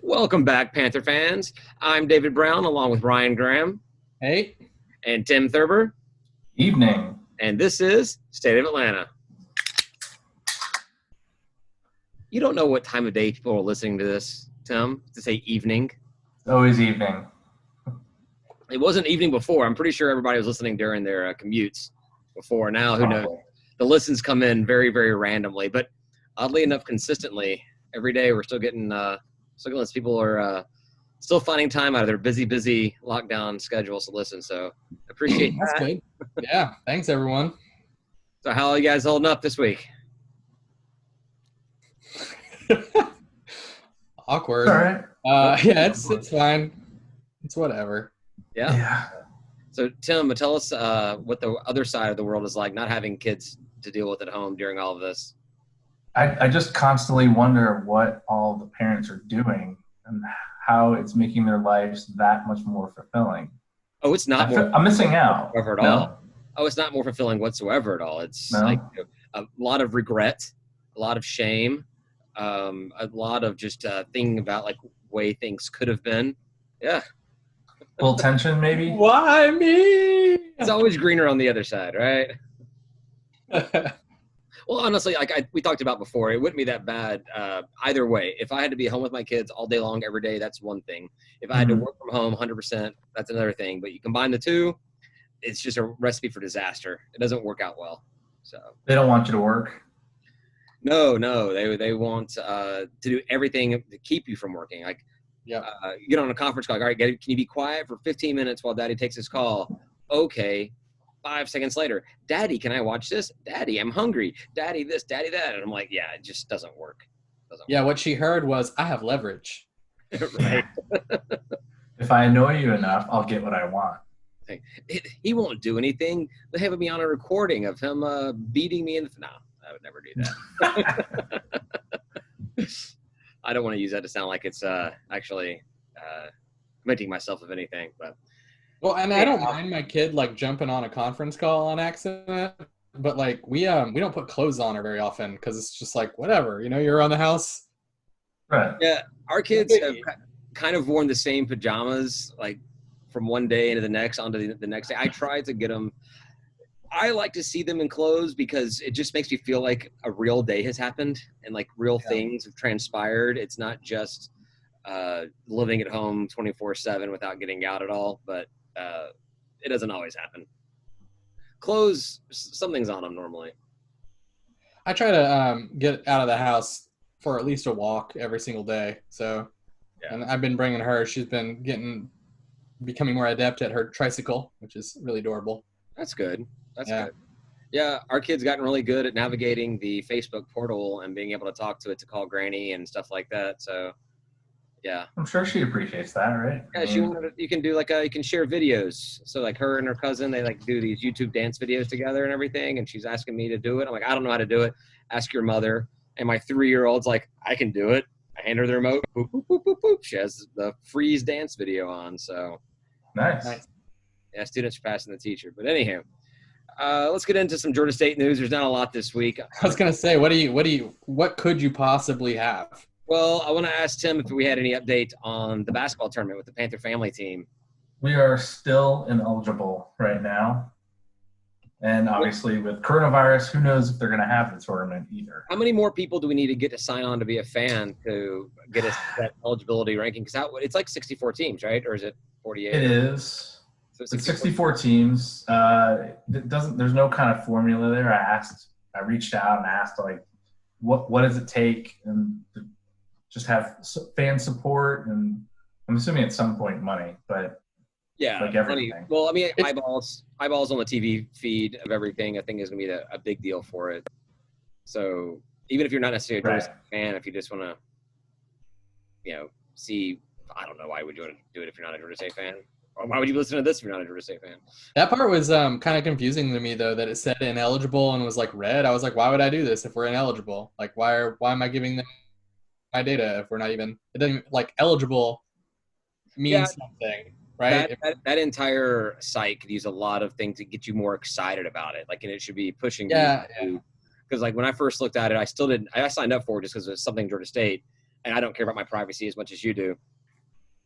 Welcome back, Panther fans. I'm David Brown, along with Ryan Graham Hey, and Tim Thurber, Evening. and this is State of Atlanta. You don't know what time of day people are listening to this, Tim, to say evening. Always evening. It wasn't evening before. I'm pretty sure everybody was listening during their commutes before. Now, who knows? Probably. The listens come in very, very randomly, but oddly enough, consistently, every day we're still getting people are still finding time out of their busy lockdown schedules to listen. So appreciate that's that. good. Yeah, thanks everyone. So how are you guys holding up this week? Awkward. All right. Yeah, it's fine. It's whatever. Yeah. Yeah. So Tim, tell us what the other side of the world is like, not having kids to deal with at home during all of this. I just constantly wonder what all the parents are doing and how it's making their lives that much more fulfilling. Oh, it's not more I'm missing out. whatsoever at all. Oh, it's not more fulfilling whatsoever at all. It's No? like a lot of regret, a lot of shame, a lot of just thinking about like way things could have been. Yeah. A little tension, maybe? Why me? It's always greener on the other side, right? Well, honestly, like we talked about before, it wouldn't be that bad either way. If I had to be home with my kids all day long, every day, that's one thing. If I had to work from home 100%, that's another thing. But you combine the two, it's just a recipe for disaster. It doesn't work out well. So They don't want you to work. no, they want to do everything to keep you from working. Like, Yeah. you get on a conference call. All right, can you be quiet for 15 minutes while Daddy takes his call? Okay. 5 seconds later, Daddy, can I watch this? Daddy, I'm hungry. Daddy, this, Daddy, that. And I'm like, yeah, it just doesn't work. Yeah, what she heard was, I have leverage. Right. If I annoy you enough, I'll get what I want. He won't do anything. They have me on a recording of him beating me in the. No, I would never do that. I don't want to use that to sound like it's actually committing myself of anything, but. Well, and I don't mind my kid like jumping on a conference call on accident, but like we don't put clothes on her very often because it's just like whatever, you're around the house. Right. Yeah, our kids have kind of worn the same pajamas like from one day into the next onto the next day. I tried to get them. I like to see them in clothes because it just makes me feel like a real day has happened and like real things have transpired. It's not just living at home 24/7 without getting out at all, but it doesn't always happen. Clothes, something's on them normally. I try to get out of the house for at least a walk every single day. So, Yeah. and I've been bringing her. She's been becoming more adept at her tricycle, which is really adorable. That's good. That's Yeah. good. Yeah, our kid's gotten really good at navigating the Facebook portal and being able to talk to it to call Granny and stuff like that. So, yeah. I'm sure she appreciates that, right? Yeah, she wanted you can do you can share videos. So like her and her cousin, they like do these YouTube dance videos together and everything. And she's asking me to do it. I'm like, I don't know how to do it. Ask your mother. And my 3-year-old's like, I can do it. I hand her the remote. Boop, boop, boop, boop, boop. She has the freeze dance video on. So Nice. yeah, students are passing the teacher. But anyhow, let's get into some Georgia State news. There's not a lot this week. I was gonna say, what could you possibly have? Well, I want to ask Tim if we had any update on the basketball tournament with the Panther family team. We are still ineligible right now. And obviously with coronavirus, who knows if they're going to have the tournament either. How many more people do we need to get to sign on to be a fan to get us that eligibility ranking? Because it's like 64 teams, right? Or is it 48? It is. So It's 64 teams. There's no kind of formula there. I reached out and asked like, what does it take, and to just have fan support, and I'm assuming at some point money, but Yeah, like everything. Well, I mean, eyeballs on the TV feed of everything, I think is going to be a big deal for it. So even if you're not necessarily a Georgia State fan, if you just want to, see, I don't know, why would you want to do it if you're not a Georgia State fan? Or why would you listen to this if you're not a Georgia State fan? That part was kind of confusing to me though, that it said ineligible and was like red. I was like, why would I do this if we're ineligible? Like, why am I giving them my data if we're not even? It doesn't even, like, eligible means something, right? That entire site could use a lot of things to get you more excited about it. Like, and it should be pushing you. Because like when I first looked at it, I still didn't. I signed up for it just because it was something Georgia State. and I don't care about my privacy as much as you do.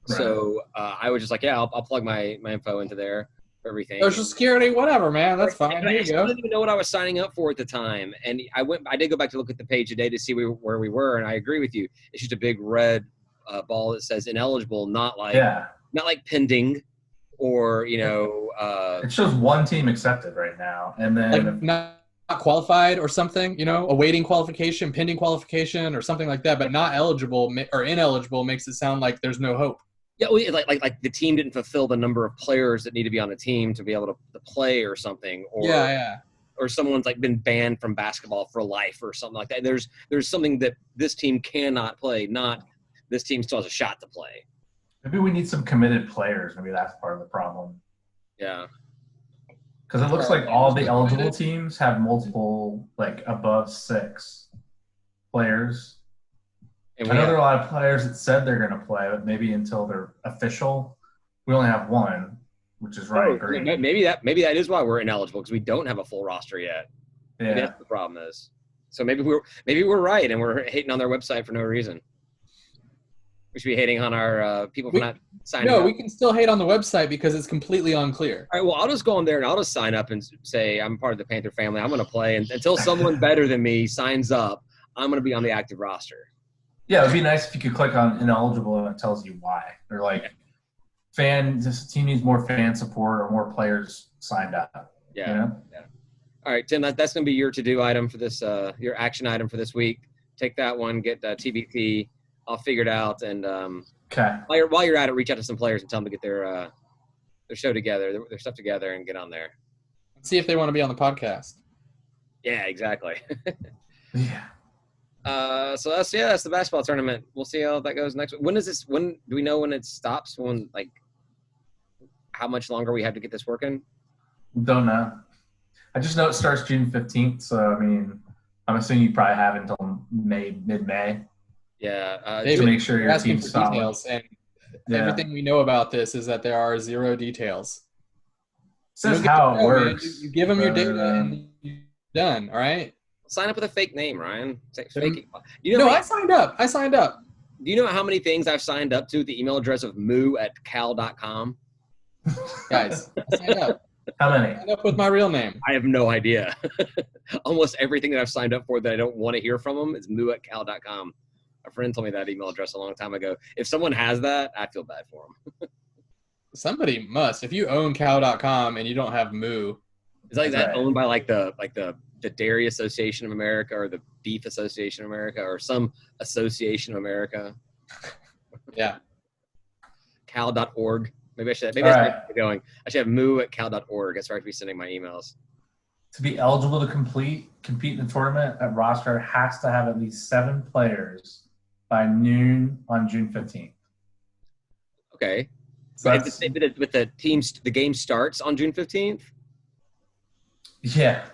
Right. So I was just like, yeah, I'll plug my info into there for everything. Social Security, whatever, man. That's fine. But Here I you still go. didn't even know what I was signing up for at the time. And I did go back to look at the page today to see where we were, and I agree with you. It's just a big red ball that says ineligible, not like pending, or it shows one team accepted right now, and then Like not qualified or something, awaiting qualification, pending qualification, or something like that, but not eligible or ineligible makes it sound like there's no hope. Yeah, like the team didn't fulfill the number of players that need to be on the team to be able to play or something, or or someone's like been banned from basketball for life or something like that. There's something that this team cannot play, not this team still has a shot to play. Maybe we need some committed players. Maybe that's part of the problem. Yeah. Because it looks like all the eligible teams have multiple, like above 6 players. And I know there are a lot of players that said they're going to play, but maybe until they're official, we only have one, which is Ryan Green. Maybe that is why we're ineligible, because we don't have a full roster yet. Yeah, maybe that's what the problem is. So maybe we're right, and we're hating on their website for no reason. We should be hating on our people for not signing up. No, we can still hate on the website because it's completely unclear. All right, well, I'll just go on there and I'll just sign up and say I'm part of the Panther family. I'm going to play, and until someone better than me signs up, I'm going to be on the active roster. Yeah, it'd be nice if you could click on ineligible and it tells you why. Or like, this team needs more fan support or more players signed up. Yeah. All right, Tim, that's going to be your to-do item for this, your action item for this week. Take that one, get TBT. I'll figure it out, and okay. While you're at it, reach out to some players and tell them to get their show together, their stuff together, and get on there. See if they want to be on the podcast. Yeah, exactly. Yeah. So that's the basketball tournament. We'll see how that goes next week. When do we know when it stops? When, like, how much longer we have to get this working? Don't know. I just know it starts June 15th. So I mean, I'm assuming you probably have until mid-May. Yeah. To make sure your team's solid. Details, and everything we know about this is that there are 0 details. It says how it works. Man. You give them your data and you're done. All right. Sign up with a fake name, Ryan. Fake. I signed up. Do you know how many things I've signed up to the email address of moo@cal.com? Guys, sign up. How many? Sign up with my real name. I have no idea. Almost everything that I've signed up for that I don't want to hear from them is moo@cal.com. A friend told me that email address a long time ago. If someone has that, I feel bad for them. Somebody must. If you own cow.com and you don't have moo. Is that owned by like the Dairy Association of America or the Beef Association of America or some association of America? Yeah. Cal.org. Maybe I should get going. I should have moo@cal.org. That's where I should be sending my emails. To be eligible to compete in the tournament, that roster has to have at least 7 players by noon on June 15th. Okay. So with the teams, the game starts on June 15th? Yeah.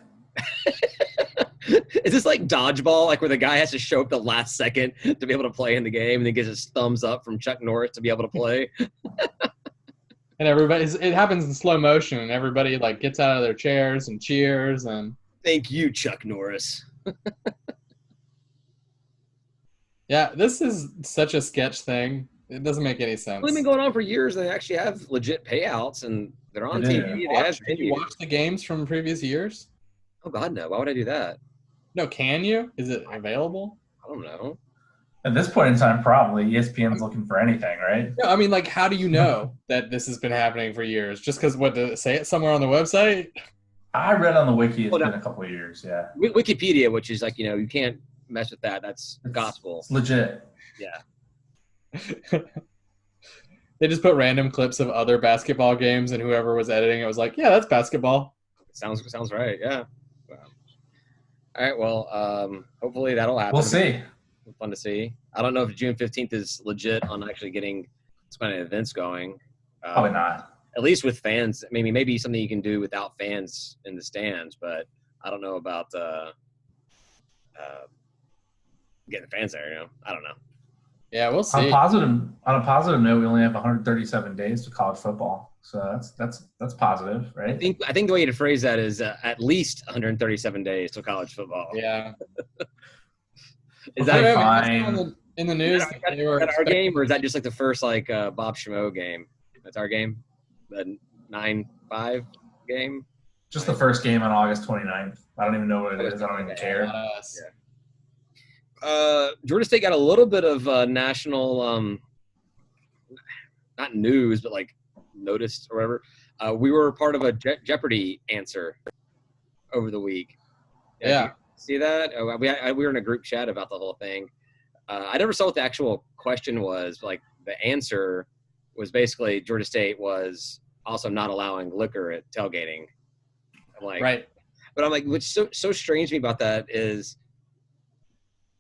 Is this like dodgeball, like where the guy has to show up the last second to be able to play in the game and then gets his thumbs up from Chuck Norris to be able to play? And it happens in slow motion, and everybody like gets out of their chairs and cheers and. Thank you, Chuck Norris. Yeah, this is such a sketch thing. It doesn't make any sense. Well, they've been going on for years, and they actually have legit payouts, and they're on TV. Can you watch the games from previous years? Oh God, no! Why would I do that? No, can you? Is it available? I don't know. At this point in time, probably ESPN's looking for anything, right? No, I mean, like, how do you know that this has been happening for years? Just because what to say it somewhere on the website? I read on the wiki it's been a couple of years. Yeah. Wikipedia, which is like you can't mess with that. That's gospel. It's legit. Yeah. They just put random clips of other basketball games, and whoever was editing it was like, "Yeah, that's basketball." Sounds right. Yeah. Wow. All right. Well, hopefully that'll happen. We'll see. Fun to see. I don't know if June 15th is legit on actually getting some kind of events going. Probably not. At least with fans. Maybe something you can do without fans in the stands, but I don't know about getting fans there. I don't know. Yeah, we'll see. On a positive note, we only have 137 days to college football, so that's positive, right? I think the way to phrase that is at least 137 days to college football. Yeah. Is that that fine? in the news that they were Is that our expecting- game, or is that just like the first like Bob Schmo game? That's our game, the 9-5 game. Just the first game on August 29th. I don't even know what it is. I don't even care. Not us. Georgia State got a little bit of national, not news, but like notice or whatever. We were part of a Jeopardy answer over the week. Yeah. Did you see that? We were in a group chat about the whole thing. I never saw what the actual question was. But like the answer was basically Georgia State was also not allowing liquor at tailgating. I'm like, Right. but I'm like, what's so strange to me about that is,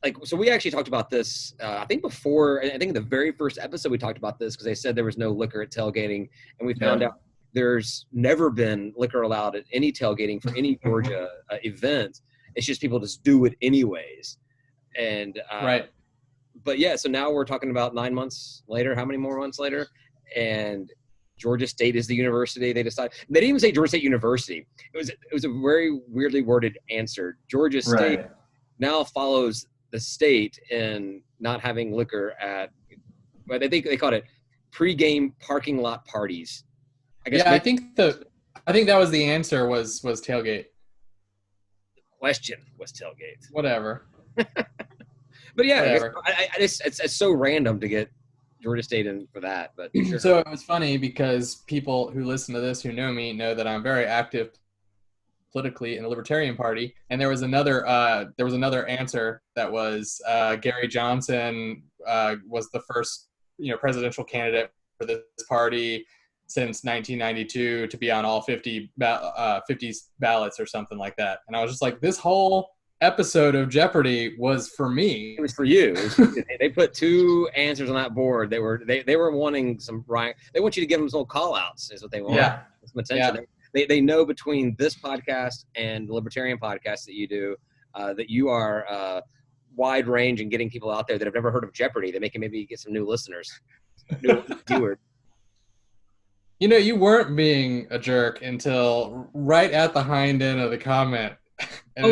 like, so we actually talked about this, I think in the very first episode we talked about this because they said there was no liquor at tailgating, and we found out there's never been liquor allowed at any tailgating for any Georgia event. It's just people just do it anyways. And Right. But yeah, so now we're talking about 9 months later. How many more months later? And Georgia State is the university. They decided. They didn't even say Georgia State University. It was a very weirdly worded answer. Georgia State now follows the state in not having liquor at. But I think they called it pregame parking lot parties. I guess. Yeah, I think that was the answer was tailgate. The question was tailgate. Whatever. But yeah, Whatever. I just it's so random to get Georgia State in for that. But sure. So it was funny because people who listen to this who know me know that I'm very active politically in the Libertarian Party, and there was another answer that was Gary Johnson was the first presidential candidate for this party since 1992 to be on all 50 ballots or something like that. And I was just like, this whole episode of Jeopardy was for me. It was for you. They put two answers on that board. They were wanting some right. They want you to give them some little call outs is what they want. Yeah. Some attention. Yeah. They know between this podcast and the Libertarian podcast that you do that you are wide range and getting people out there that have never heard of Jeopardy. That can maybe get some new listeners, new viewers. You weren't being a jerk until right at the hind end of the comment. And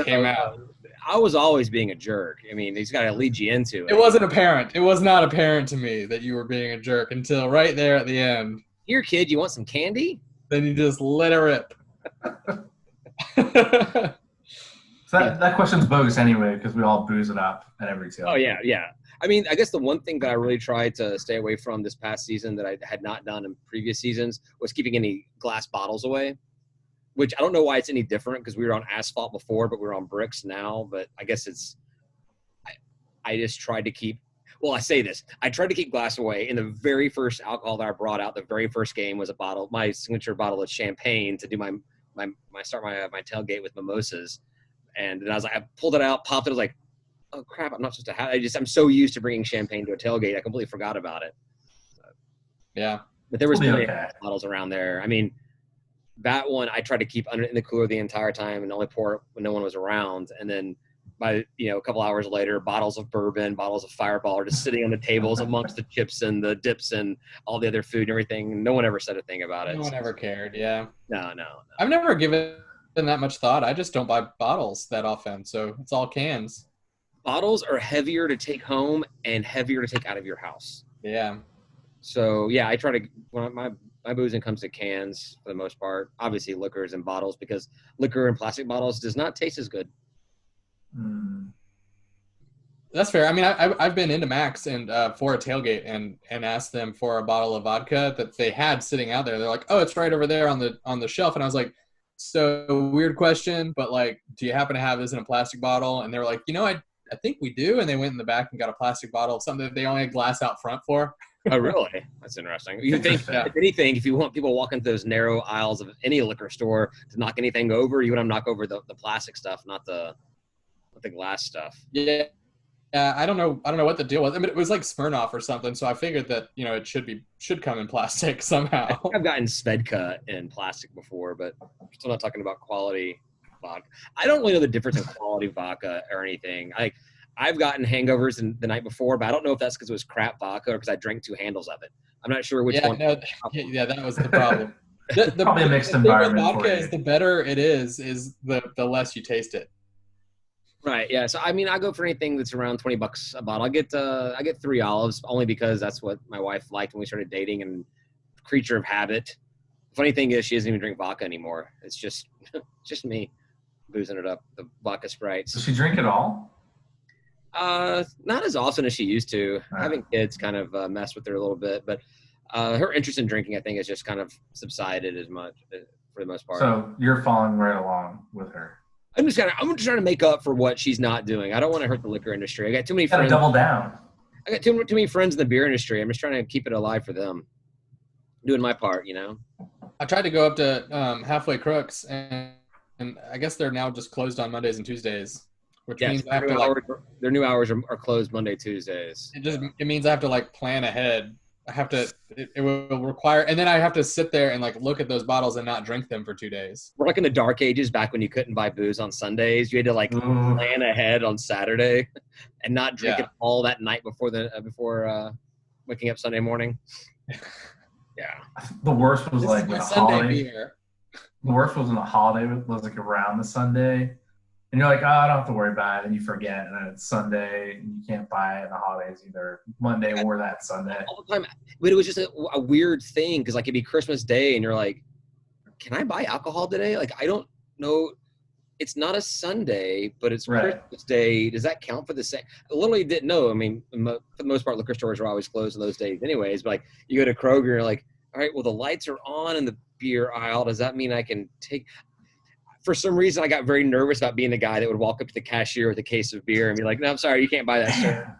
came out. I was always being a jerk. I mean, he's got to lead you into it. It wasn't apparent. It was not apparent to me that you were being a jerk until right there at the end. Here, kid, you want some candy? Then you just let it rip. So that question's bogus anyway because we all booze it up at every tailgate. Oh, yeah. I mean, I guess the one thing that I really tried to stay away from this past season that I had not done in previous seasons was keeping any glass bottles away. Which I don't know why it's any different because we were on asphalt before, but we're on bricks now. But I guess I just tried to keep, I say this. I tried to keep glass away. In the very first alcohol that I brought out, the very first game was my signature bottle of champagne to do my tailgate with mimosas. And then I was like, I pulled it out, popped it. I was like, oh crap, I'm not supposed to have I'm so used to bringing champagne to a tailgate. I completely forgot about it. Yeah. But there was plenty of bottles around there. I mean, that one I tried to keep in the cooler the entire time and only pour it when no one was around. And then by a couple hours later, bottles of bourbon, bottles of Fireball are just sitting on the tables amongst the chips and the dips and all the other food and everything. No one ever said a thing about it. No one ever cared. Yeah. No. I've never given that much thought. I just don't buy bottles that often, so it's all cans. Bottles are heavier to take home and heavier to take out of your house. Yeah. So yeah, I try to my boozing comes to cans for the most part. Obviously, liquors and bottles because liquor in plastic bottles does not taste as good. That's fair. I mean, I've been into Max and for a tailgate and asked them for a bottle of vodka that they had sitting out there. They're like, "Oh, it's right over there on the shelf." And I was like, "So weird question, but like, do you happen to have this in a plastic bottle?" And they were like, "I think we do." And they went in the back and got a plastic bottle of something that they only had glass out front for. Oh, really? That's interesting. You think, if anything, if you want people walking through those narrow aisles of any liquor store to knock anything over, you want them to knock over the plastic stuff, not the glass stuff. Yeah. I don't know what the deal was. I mean, it was like Smirnoff or something, so I figured that it should come in plastic somehow. I've gotten Svedka in plastic before, but I'm still not talking about quality vodka. I don't really know the difference in quality vodka or anything. I've gotten hangovers the night before, but I don't know if that's because it was crap vodka or because I drank 2 handles of it. I'm not sure which one. No, that was the problem. Probably a mixed environment. Vodka is the better it is the less you taste it. Right. Yeah. So I mean, I go for anything that's around $20 a bottle. I get 3 olives only because that's what my wife liked when we started dating, and creature of habit. Funny thing is, she doesn't even drink vodka anymore. It's just just me boozing it up. The vodka sprites. Does she drink it all? Not as often as she used to. Right. Having kids kind of messed with her a little bit, but her interest in drinking, I think, has just kind of subsided as much for the most part. So you're following right along with her. I'm just trying to make up for what she's not doing. I don't want to hurt the liquor industry. I got too many You gotta friends. double down. I got too many friends in the beer industry. I'm just trying to keep it alive for them. Doing my part, you know. I tried to go up to Halfway Crooks, and I guess they're now just closed on Mondays and Tuesdays, which means I have to their new hours are closed Monday, Tuesdays. it means I have to like plan ahead. I have to it will require, and then I have to sit there and like look at those bottles and not drink them for 2 days. We're like in the dark ages back when you couldn't buy booze on Sundays. You had to like plan ahead on Saturday and not drink it all that night before waking up Sunday morning. Yeah. The worst was This like is my the Sunday holiday. beer. The worst was when the holiday was like around the Sunday. And you're like, oh, I don't have to worry about it. And you forget. And then it's Sunday. And you can't buy it in the holidays either Monday or that Sunday. All the time. But it was just a weird thing because like it'd be Christmas Day and you're like, can I buy alcohol today? Like, I don't know. It's not a Sunday, but it's Christmas Day. Does that count for the same? I literally didn't know. I mean, for the most part, liquor stores are always closed on those days anyways. But like you go to Kroger and you're like, all right, well, the lights are on in the beer aisle. Does that mean I can take – for some reason, I got very nervous about being the guy that would walk up to the cashier with a case of beer and be like, "No, I'm sorry, you can't buy that, sir."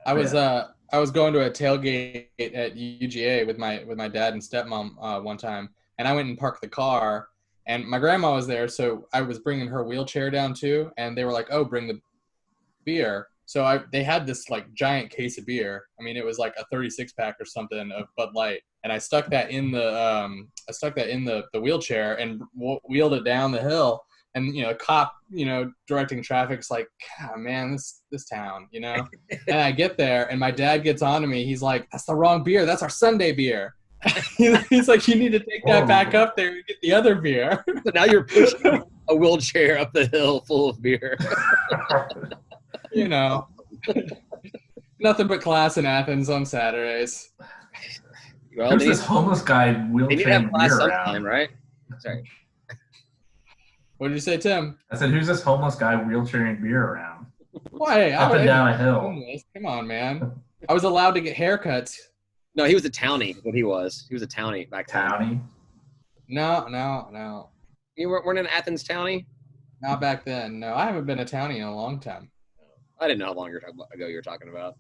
I was going to a tailgate at UGA with my dad and stepmom one time, and I went and parked the car, and my grandma was there, so I was bringing her wheelchair down too, and they were like, "Oh, bring the beer." So they had this like giant case of beer. I mean, it was like a 36 pack or something of Bud Light, and I stuck that in the wheelchair and wheeled it down the hill. And you know, a cop, you know, directing traffic's like, God, man, this town, you know. And I get there, and my dad gets on to me. He's like, "That's the wrong beer. That's our Sunday beer." He's like, "You need to take that back up there and get the other beer." So now you're pushing a wheelchair up the hill full of beer. You know, nothing but class in Athens on Saturdays. Well, There's this homeless guy they need to wheelchairing have class beer sometime, around. right? Sorry. What did you say, Tim? I said, who's this homeless guy wheelchairing beer around? Why? Up and down a hill. Come on, man. I was allowed to get haircuts. No, he was a townie. What he was. He was a townie back then. Townie. No. You weren't an Athens townie? Not back then. No, I haven't been a townie in a long time. I didn't know how long ago you were talking about.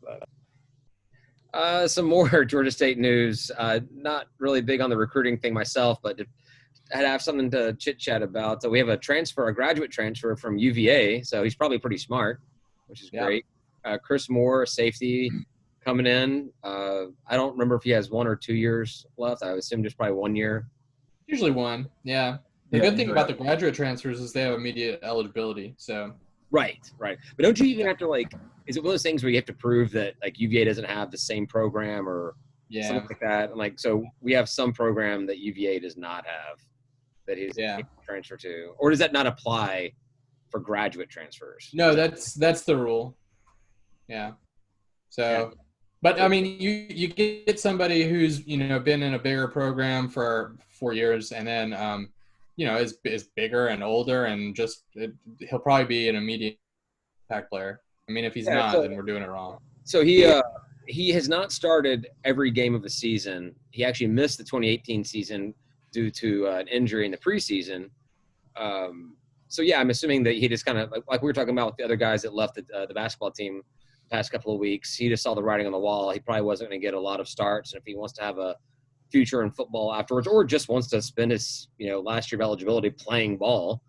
But, some more Georgia State news. Not really big on the recruiting thing myself, but I'd have something to chit-chat about. So we have a graduate transfer from UVA, so he's probably pretty smart, which is great. Chris Moore, a safety, coming in. I don't remember if he has 1 or 2 years left. I would assume just probably 1 year. Usually one, yeah. The good thing about the graduate transfers is they have immediate eligibility, so. Right. But don't you even have to, like, is it one of those things where you have to prove that, like, UVA doesn't have the same program or something like that? And, like, so we have some program that UVA does not have that he's transfer to. Or does that not apply for graduate transfers? No, that's the rule. Yeah. So, but, I mean, you get somebody who's, you know, been in a bigger program for 4 years and then, you know, is bigger and older and he'll probably be an immediate impact player. I mean, if he's not, then we're doing it wrong. So he has not started every game of the season. He actually missed the 2018 season due to an injury in the preseason. So yeah, I'm assuming that he just kind of like we were talking about with the other guys that left the basketball team the past couple of weeks. He just saw the writing on the wall. He probably wasn't going to get a lot of starts, and if he wants to have a future in football afterwards, or just wants to spend his last year of eligibility playing ball,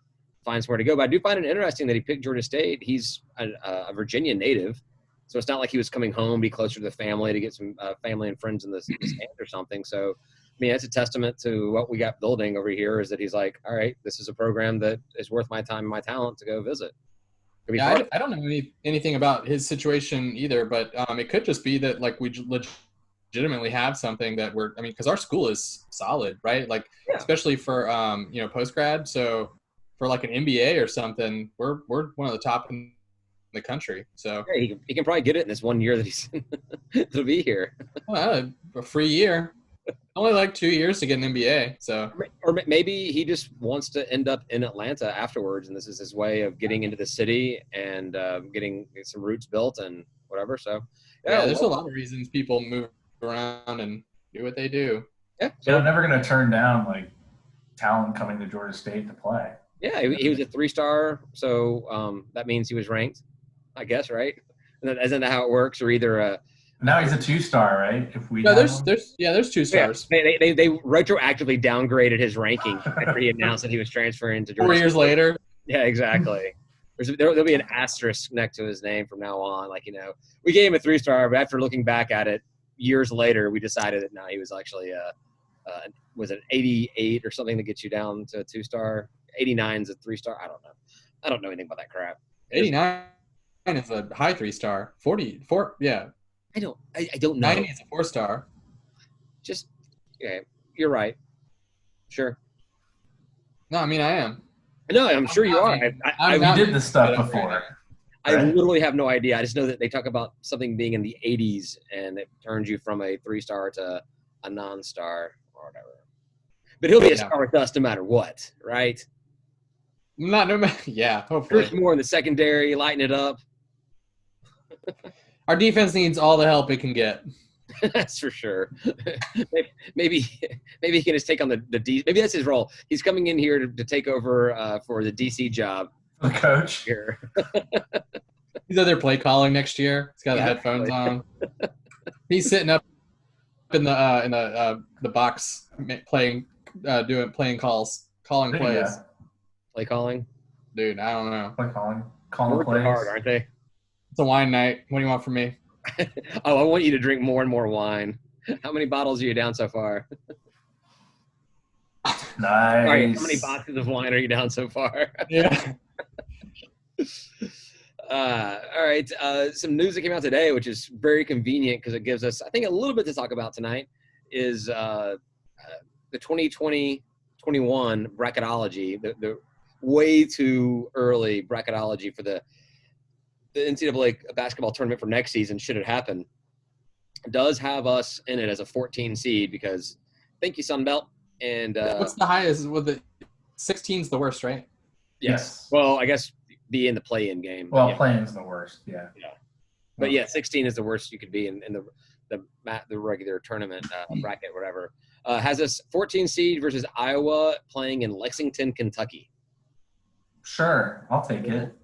find somewhere to go. But I do find it interesting that he picked Georgia State. He's a Virginia native, so it's not like he was coming home, be closer to the family, to get some family and friends in the stand or something. So, I mean, that's a testament to what we got building over here. Is that he's like, all right, this is a program that is worth my time and my talent to go visit. Yeah, I don't know anything about his situation either, but it could just be that like we legitimately have something that because our school is solid, right? Like especially for post grad. So for like an NBA or something, we're one of the top in the country. So Yeah, he can probably get it in this 1 year that he's he'll be here. well, a free year. Only like 2 years to get an NBA. So Or maybe he just wants to end up in Atlanta afterwards, and this is his way of getting into the city and getting some roots built and whatever. So yeah, there's a lot of reasons people move around and do what they do. Yeah, So I'm never going to turn down like talent coming to Georgia State to play. Yeah, he was a 3-star, so that means he was ranked, I guess, right? And isn't that how it works? Or either now he's a 2-star, right? If we no, there's 2 stars. Yeah, they retroactively downgraded his ranking after he announced that he was transferring to Georgia 4 years later. Yeah, exactly. There'll be an asterisk next to his name from now on. Like, we gave him a 3-star, but after looking back at it years later, we decided that no, he was actually was it 88 or something that gets you down to a 2-star. 89 is a 3-star. I don't know anything about that crap. 89 is a high 3-star. 44, yeah. I don't know. 90 is a 4-star. Just yeah, you're right. Sure. No, I mean I am. No, I'm sure you are. We did this stuff before. I literally have no idea. I just know that they talk about something being in the 80s, and it turns you from a 3-star to a non-star or whatever. But he'll be a star with us no matter what, right? No matter. Yeah, hopefully. There's more in the secondary, lighten it up. Our defense needs all the help it can get. That's for sure. maybe he can just take on the D. Maybe that's his role. He's coming in here to take over for the DC job. The coach here. He's out there play calling next year. He's got the headphones on. He's sitting up in the box playing calls, calling plays. Play calling. Dude, I don't know. Play calling plays. Hard, aren't they? It's a wine night. What do you want from me? Oh, I want you to drink more and more wine. How many bottles are you down so far? Nice. Sorry, how many boxes of wine are you down so far? Yeah. All right. Some news that came out today, which is very convenient because it gives us, I think, a little bit to talk about tonight, is the 2020-21 bracketology, the way too early bracketology for the NCAA basketball tournament for next season, should it happen, does have us in it as a 14 seed because thank you, Sunbelt. And what's the highest? With the 16's the worst, right? Yes. Well, I guess be in the play-in game. Well, play-in's the worst. Yeah. But yeah, 16 is the worst you could be in the regular tournament bracket, whatever. Has us 14 seed versus Iowa playing in Lexington, Kentucky. Sure, I'll take it.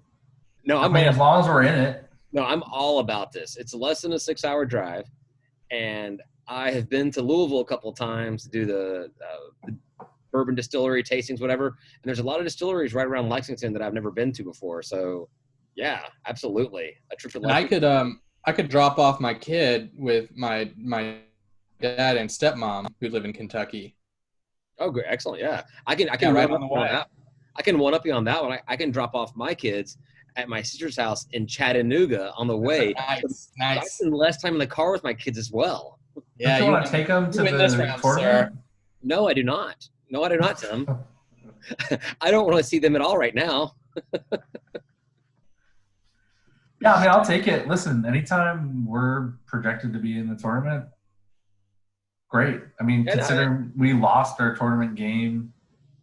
No, as long as we're in it. No, I'm all about this. It's less than a 6-hour drive, and I have been to Louisville a couple of times to do the bourbon distillery tastings, whatever. And there's a lot of distilleries right around Lexington that I've never been to before. So, yeah, absolutely, a trip to Lexington. And I could drop off my kid with my dad and stepmom who live in Kentucky. Oh, great, excellent, yeah. I can right on the way. I can one up you on that one. I can drop off my kids at my sister's house in Chattanooga on the way. Nice. I spend less time in the car with my kids as well. Yeah, you want to take them to the tournament? No, I do not. No, I do not, Tim. I don't want to see them at all right now. Yeah, I'll take it. Listen, anytime we're projected to be in the tournament, great. Considering we lost our tournament game,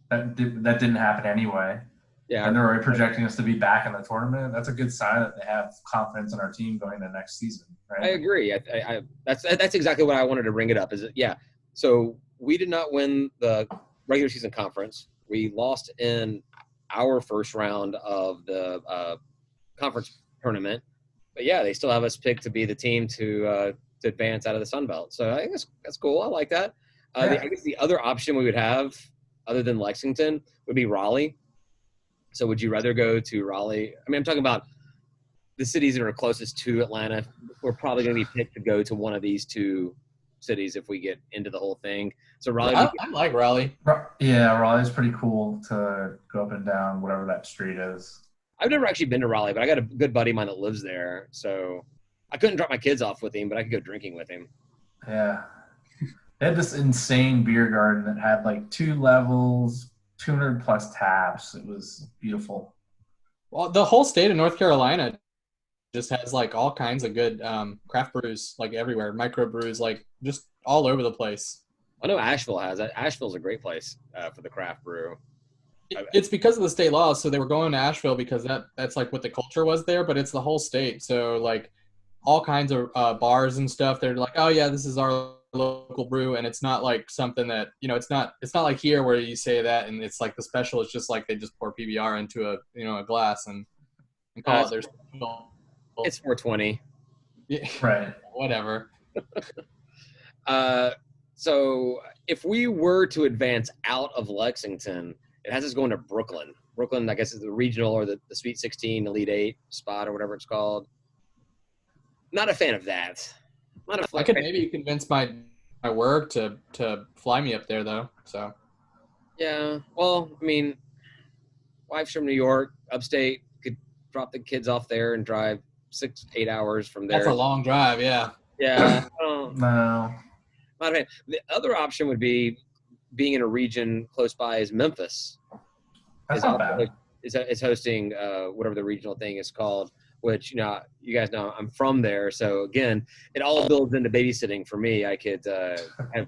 that didn't happen anyway. Yeah, and they're already projecting us to be back in the tournament. That's a good sign that they have confidence in our team going into next season. Right? I agree. That's exactly what I wanted to bring it up. So we did not win the regular season conference. We lost in our first round of the conference tournament. But yeah, they still have us picked to be the team to advance out of the Sun Belt. So I think that's cool. I like that. I guess the other option we would have, other than Lexington, would be Raleigh. So would you rather go to Raleigh? I'm talking about the cities that are closest to Atlanta. We're probably going to be picked to go to one of these two cities if we get into the whole thing. So Raleigh. I like Raleigh. Yeah, Raleigh's pretty cool to go up and down whatever that street is. I've never actually been to Raleigh, but I got a good buddy of mine that lives there. So I couldn't drop my kids off with him, but I could go drinking with him. Yeah. They had this insane beer garden that had like 2 levels, 200 plus taps. It was beautiful. Well, the whole state of North Carolina just has like all kinds of good craft brews, like everywhere, micro brews, like just all over the place. I know Asheville has that. Asheville's a great place for the craft brew. It's because of the state laws, so they were going to Asheville because that's like what the culture was there, but it's the whole state. So like all kinds of bars and stuff, they're like, oh yeah, this is our local brew, and it's not like something that, you know, it's not like here where you say that and it's like the special. It's just like they just pour PBR into a glass and call it their special. It's 420. Yeah, Right. whatever. So if we were to advance out of Lexington, it has us going to Brooklyn. Brooklyn, I guess, is the regional or the Sweet 16, Elite 8 spot or whatever it's called. Not a fan of that. I could maybe convince my work to fly me up there though. So yeah, well, I mean, wife's from New York, upstate. Could drop the kids off there and drive 6-8 hours from there. that's a long drive. Yeah. Yeah. No. Not a fan. The other option would be being in a region close by is Memphis. That's not bad. Is hosting whatever the regional thing is called, which, you know, you guys know I'm from there. So again, it all builds into babysitting for me. I could have a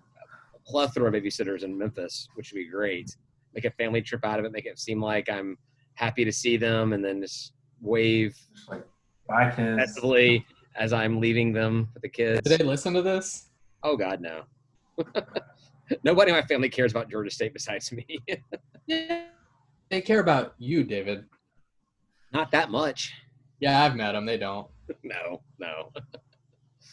plethora of babysitters in Memphis, which would be great. Make a family trip out of it, make it seem like I'm happy to see them, and then just wave Just like, bye, kids. festively as I'm leaving them with the kids. Did they listen to this? Oh God, no. Nobody in my family cares about Georgia State besides me. Yeah. They care about you, David. Not that much. Yeah, I've met them. They don't. No.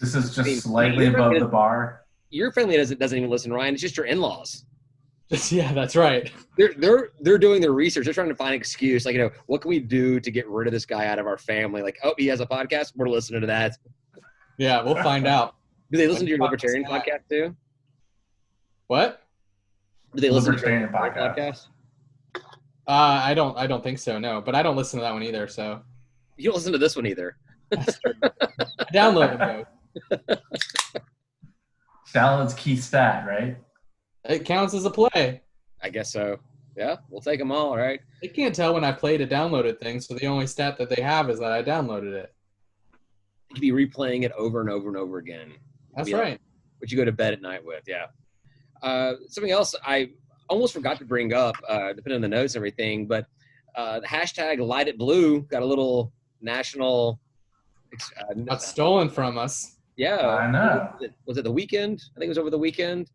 This is just I mean, slightly you're above gonna- the bar. Your family doesn't even listen, Ryan. It's just your in-laws. Yeah, that's right. They're doing their research. They're trying to find an excuse. Like, you know, what can we do to get rid of this guy out of our family? Like, oh, he has a podcast. We're listening to that. Yeah, we'll find out. Do they listen to your libertarian podcast too? What? Do they listen to your Libertarian podcast. podcast? I don't think so. No, but I don't listen to that one either. So You don't listen to this one either. I download them though. Download's key stat, right? It counts as a play. I guess so. Yeah, we'll take them all. Right. They can't tell when I played a downloaded thing, so the only stat that they have is that I downloaded it. You could be replaying it over and over and over again. That's Yeah. right. Which you go to bed at night with. Yeah. Something else I almost forgot to bring up, depending on the notes and everything, but the hashtag Light It Blue got a little national. Got stolen from us. Yeah. I know. Was it the weekend? I think it was over the weekend.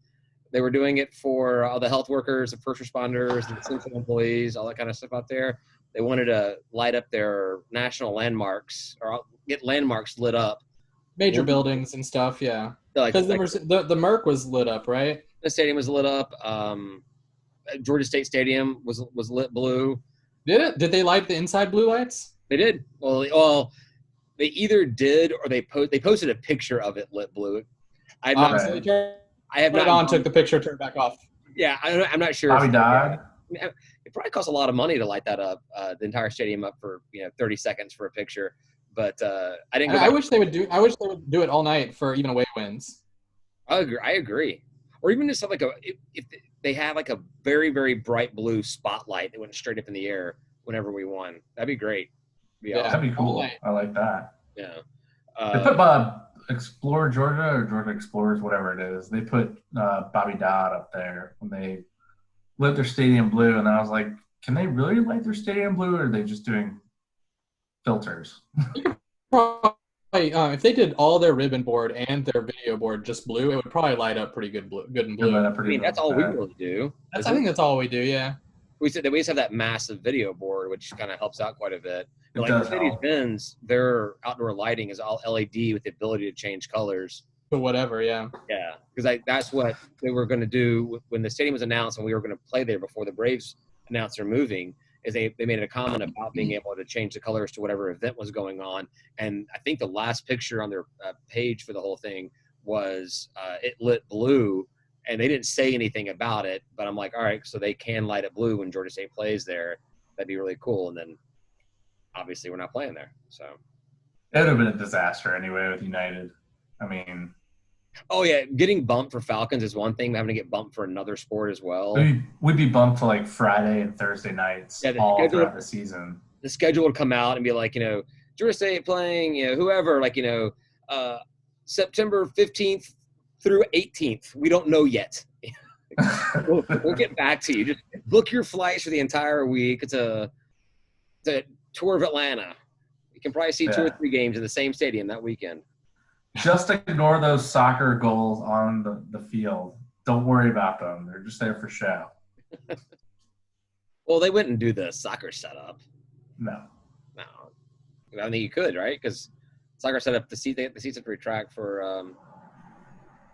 They were doing it for all the health workers, the first responders, the essential employees, all that kind of stuff out there. They wanted to light up their national landmarks or get landmarks lit up. Major Yeah. buildings and stuff, yeah. Like, Because the Merc was lit up, right? the stadium was lit up. Georgia State Stadium was lit blue. Did it? Did they light the inside blue lights? They did. Well, they either did or they posted a picture of it lit blue. I'm not. Okay. So they turned I have it not. on, took the picture, turned back off. Yeah, I'm not sure. Bobby Dodd. It probably costs a lot of money to light that up, the entire stadium up for 30 seconds for a picture. But I didn't. Go I back. wish they would do. I wish they would do it all night for even away wins. I agree. Or even just have like if they had like a very, very bright blue spotlight that went straight up in the air whenever we won. That'd be great. Yeah. That'd be cool. Right. I like that. Yeah. They put Explore Georgia or Georgia Explorers, whatever it is. They put Bobby Dodd up there when they lit their stadium blue, and I was like, can they really light their stadium blue, or are they just doing filters? Probably, if they did all their ribbon board and their video board just blue, it would probably light up pretty good and blue. I mean, that's all we really do. I think that's all we do. Yeah. We said that we just have that massive video board, which kind of helps out quite a bit. It Like does Mercedes help. Benz, their outdoor lighting is all LED with the ability to change colors. But whatever. Yeah. Yeah, because that's what they were going to do when the stadium was announced and we were going to play there before the Braves announced they're moving. Is they made a comment about being able to change the colors to whatever event was going on. And I think the last picture on their page for the whole thing was it lit blue, and they didn't say anything about it. But I'm like, all right, so they can light it blue when Georgia State plays there. That'd be really cool. And then obviously we're not playing there, so It would have been a disaster anyway with United. I mean, Oh yeah, getting bumped for Falcons is one thing. Having to get bumped for another sport as well. We'd be bumped to like Friday and Thursday nights Yeah, all throughout the season. The schedule would come out and be like, Georgia State playing, whoever, like, September 15th through 18th. We don't know yet. we'll get back to you. Just book your flights for the entire week. It's a tour of Atlanta. You can probably see 2 or 3 games in the same stadium that weekend. Just ignore those soccer goals on the field. Don't worry about them. They're just there for show. Well, they wouldn't do the soccer setup. No. I mean, you could, right? Because soccer setup, the seats have to retract for.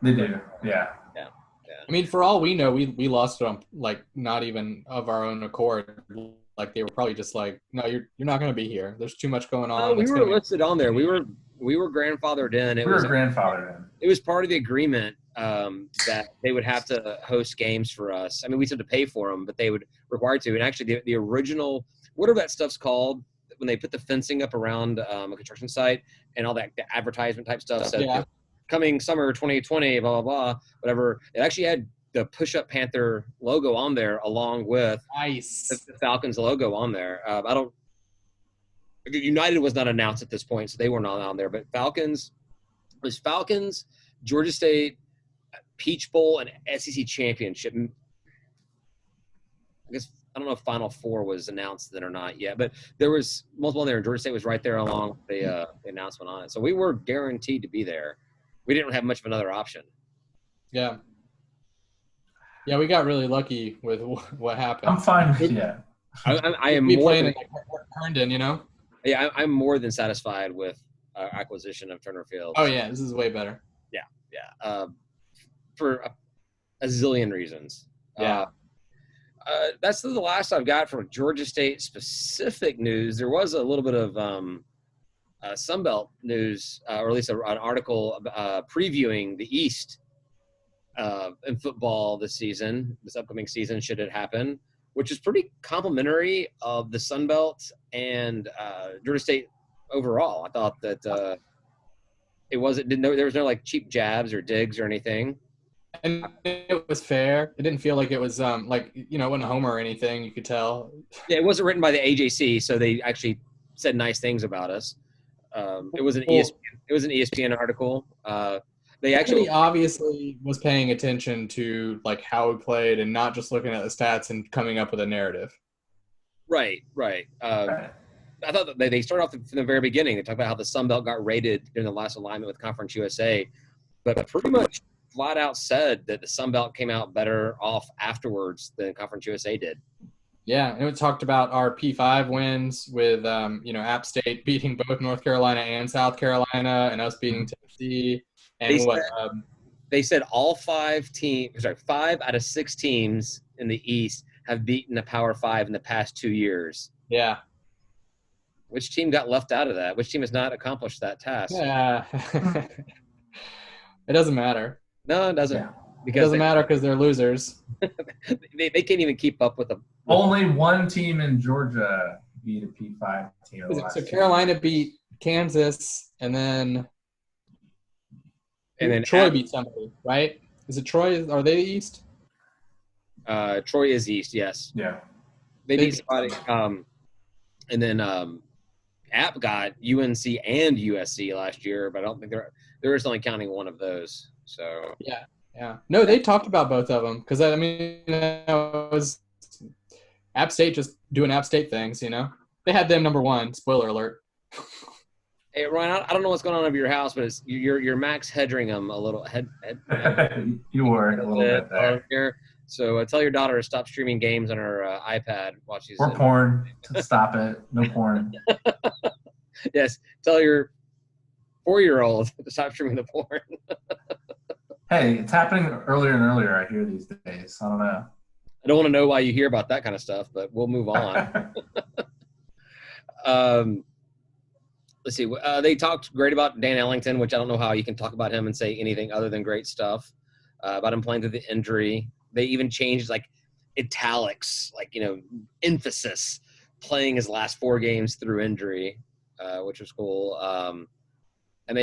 They do, yeah. I mean, for all we know, we lost it on like not even of our own accord. Like they were probably just like, no, you're not going to be here. There's too much going on. No, we were listed on there. We were grandfathered in. We were grandfathered in. It was part of the agreement that they would have to host games for us. I mean, we still had to pay for them, but they would require to. And actually, the original, whatever that stuff's called, when they put the fencing up around a construction site and all that, the advertisement type stuff said, coming summer 2020, blah, blah, blah, whatever. It actually had the Push-Up Panther logo on there along with the Falcons logo on there. United was not announced at this point, so they were not on there. But Falcons, Georgia State, Peach Bowl, and SEC Championship. I guess I don't know if Final Four was announced then or not yet, but there was multiple there, and Georgia State was right there along the announcement on it. So we were guaranteed to be there. We didn't have much of another option. Yeah. Yeah, we got really lucky with what happened. I'm fine with that. I am more playing in Herndon, Yeah, I'm more than satisfied with acquisition of Turner Field. Oh yeah, this is way better. Yeah. For a zillion reasons. Yeah. That's the last I've got for Georgia State specific news. There was a little bit of Sunbelt news, or at least an article previewing the East in football this upcoming season, should it happen, which is pretty complimentary of the Sunbelt and Georgia State overall. I thought that there was no like cheap jabs or digs or anything. And it was fair. It didn't feel like it was it wasn't Homer or anything. You could tell. Yeah, it wasn't written by the AJC, so they actually said nice things about us. It was an ESPN article. They actually obviously was paying attention to like how we played and not just looking at the stats and coming up with a narrative. Right. I thought that they started off from the very beginning. They talked about how the Sun Belt got rated during the last alignment with Conference USA, but pretty much flat out said that the Sun Belt came out better off afterwards than Conference USA did. Yeah, and it talked about our P5 wins with App State beating both North Carolina and South Carolina, and us beating Tennessee. And they said all 5 out of 6 teams in the East have beaten the Power 5 in the past 2 years. Yeah. Which team got left out of that? Which team has not accomplished that task? Yeah. It doesn't matter. No, it doesn't. Yeah. It doesn't matter because they're losers. they can't even keep up with them. Only one team in Georgia beat a P5 team. So Carolina beat Kansas, and then Troy beat somebody, right? Is it Troy? Are they the East? Troy is East, yes. Yeah. They beat somebody. And then App got UNC and USC last year, but I don't think they're just only counting one of those. So yeah. No, they talked about both of them because that was App State just doing App State things. They had them number 1. Spoiler alert. Hey Ryan, I don't know what's going on over your house, but you're Max Hedringham a little head. You were a little bit there. Here. So tell your daughter to stop streaming games on her iPad while she's. Or porn. Stop it. No porn. Yes, tell your 4-year-old to stop streaming the porn. Hey, it's happening earlier and earlier. I hear these days. I don't know. I don't want to know why you hear about that kind of stuff, but we'll move on. Let's see. They talked great about Dan Ellington, which I don't know how you can talk about him and say anything other than great stuff about him playing through the injury. They even changed like italics, like, emphasis, playing his last 4 games through injury, which was cool. And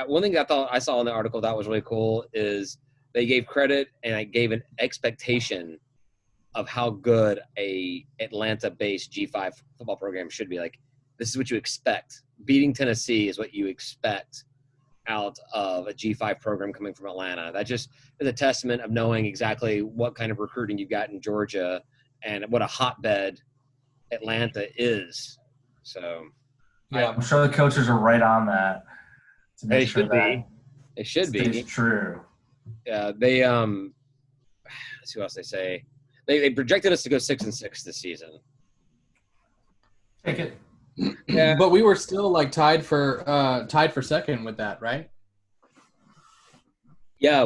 one thing I saw in the article that was really cool is they gave credit and I gave an expectation of how good a Atlanta-based G5 football program should be. Like, this is what you expect. Beating Tennessee is what you expect out of a G5 program coming from Atlanta. That just is a testament of knowing exactly what kind of recruiting you got in Georgia and what a hotbed Atlanta is. So Yeah. I'm sure the coaches are right on that to make sure that it should stays be true. They let's see what else they say. They projected us to go 6-6 this season. Take it. Yeah. But we were still like tied for second with that, right? Yeah,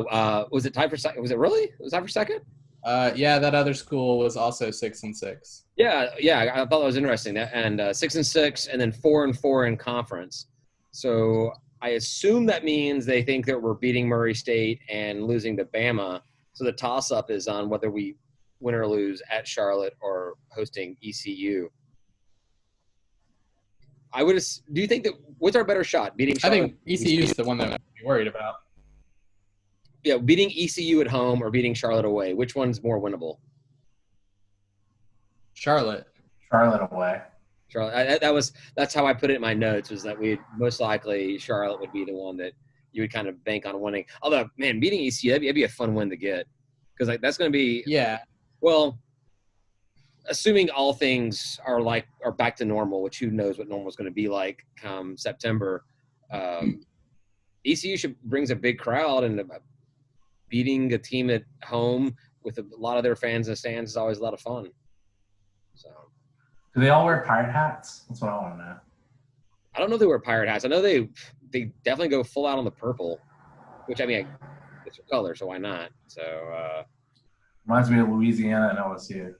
was it tied for second? Was it really? Was it tied for second? Yeah, that other school was also 6-6. Yeah, I thought that was interesting. And 6-6, and then 4-4 in conference. So I assume that means they think that we're beating Murray State and losing to Bama. So the toss-up is on whether we win or lose at Charlotte or hosting ECU. Do you think that what's our better shot? Beating Charlotte? I think ECU is the one that I'm worried about. Yeah, beating ECU at home or beating Charlotte away. Which one's more winnable? Charlotte away. Charlotte. That's how I put it in my notes. Was that we most likely Charlotte would be the one that you would kind of bank on winning. Although, man, beating ECU that'd be a fun win to get because like that's going to be Well, assuming all things are back to normal, which who knows what normal is going to be like come September. ECU brings a big crowd, and beating a team at home with a lot of their fans in the stands is always a lot of fun. So, do they all wear pirate hats? That's what I want to know. I don't know if they wear pirate hats. I know they definitely go full out on the purple, which I mean, it's their color, so why not? So reminds me of Louisiana and LSU.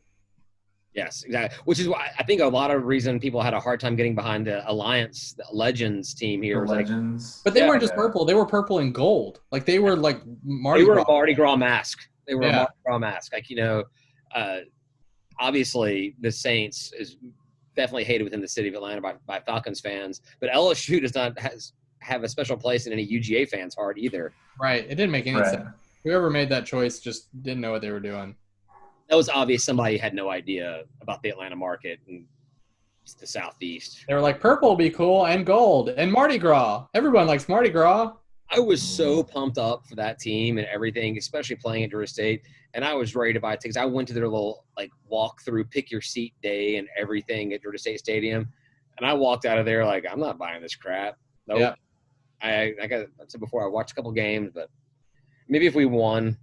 Yes, exactly. Which is why I think a lot of reason people had a hard time getting behind the Alliance, the Legends team here. The Legends. But they weren't just purple. They were purple and gold. Like they were like Mardi Gras. They were a Mardi Gras mask. They were a Mardi Gras mask. Like, obviously the Saints is definitely hated within the city of Atlanta by Falcons fans. But LSU does not have a special place in any UGA fans' heart either. Right. It didn't make any sense. Whoever made that choice just didn't know what they were doing. That was obvious. Somebody had no idea about the Atlanta market and the Southeast. They were like, purple will be cool and gold and Mardi Gras. Everyone likes Mardi Gras. I was so pumped up for that team and everything, especially playing at Georgia State. And I was ready to buy tickets. I went to their little walk through, pick your seat day and everything at Georgia State Stadium. And I walked out of there like, I'm not buying this crap. Nope. Yep. I said before, I watched a couple games, but maybe if we won.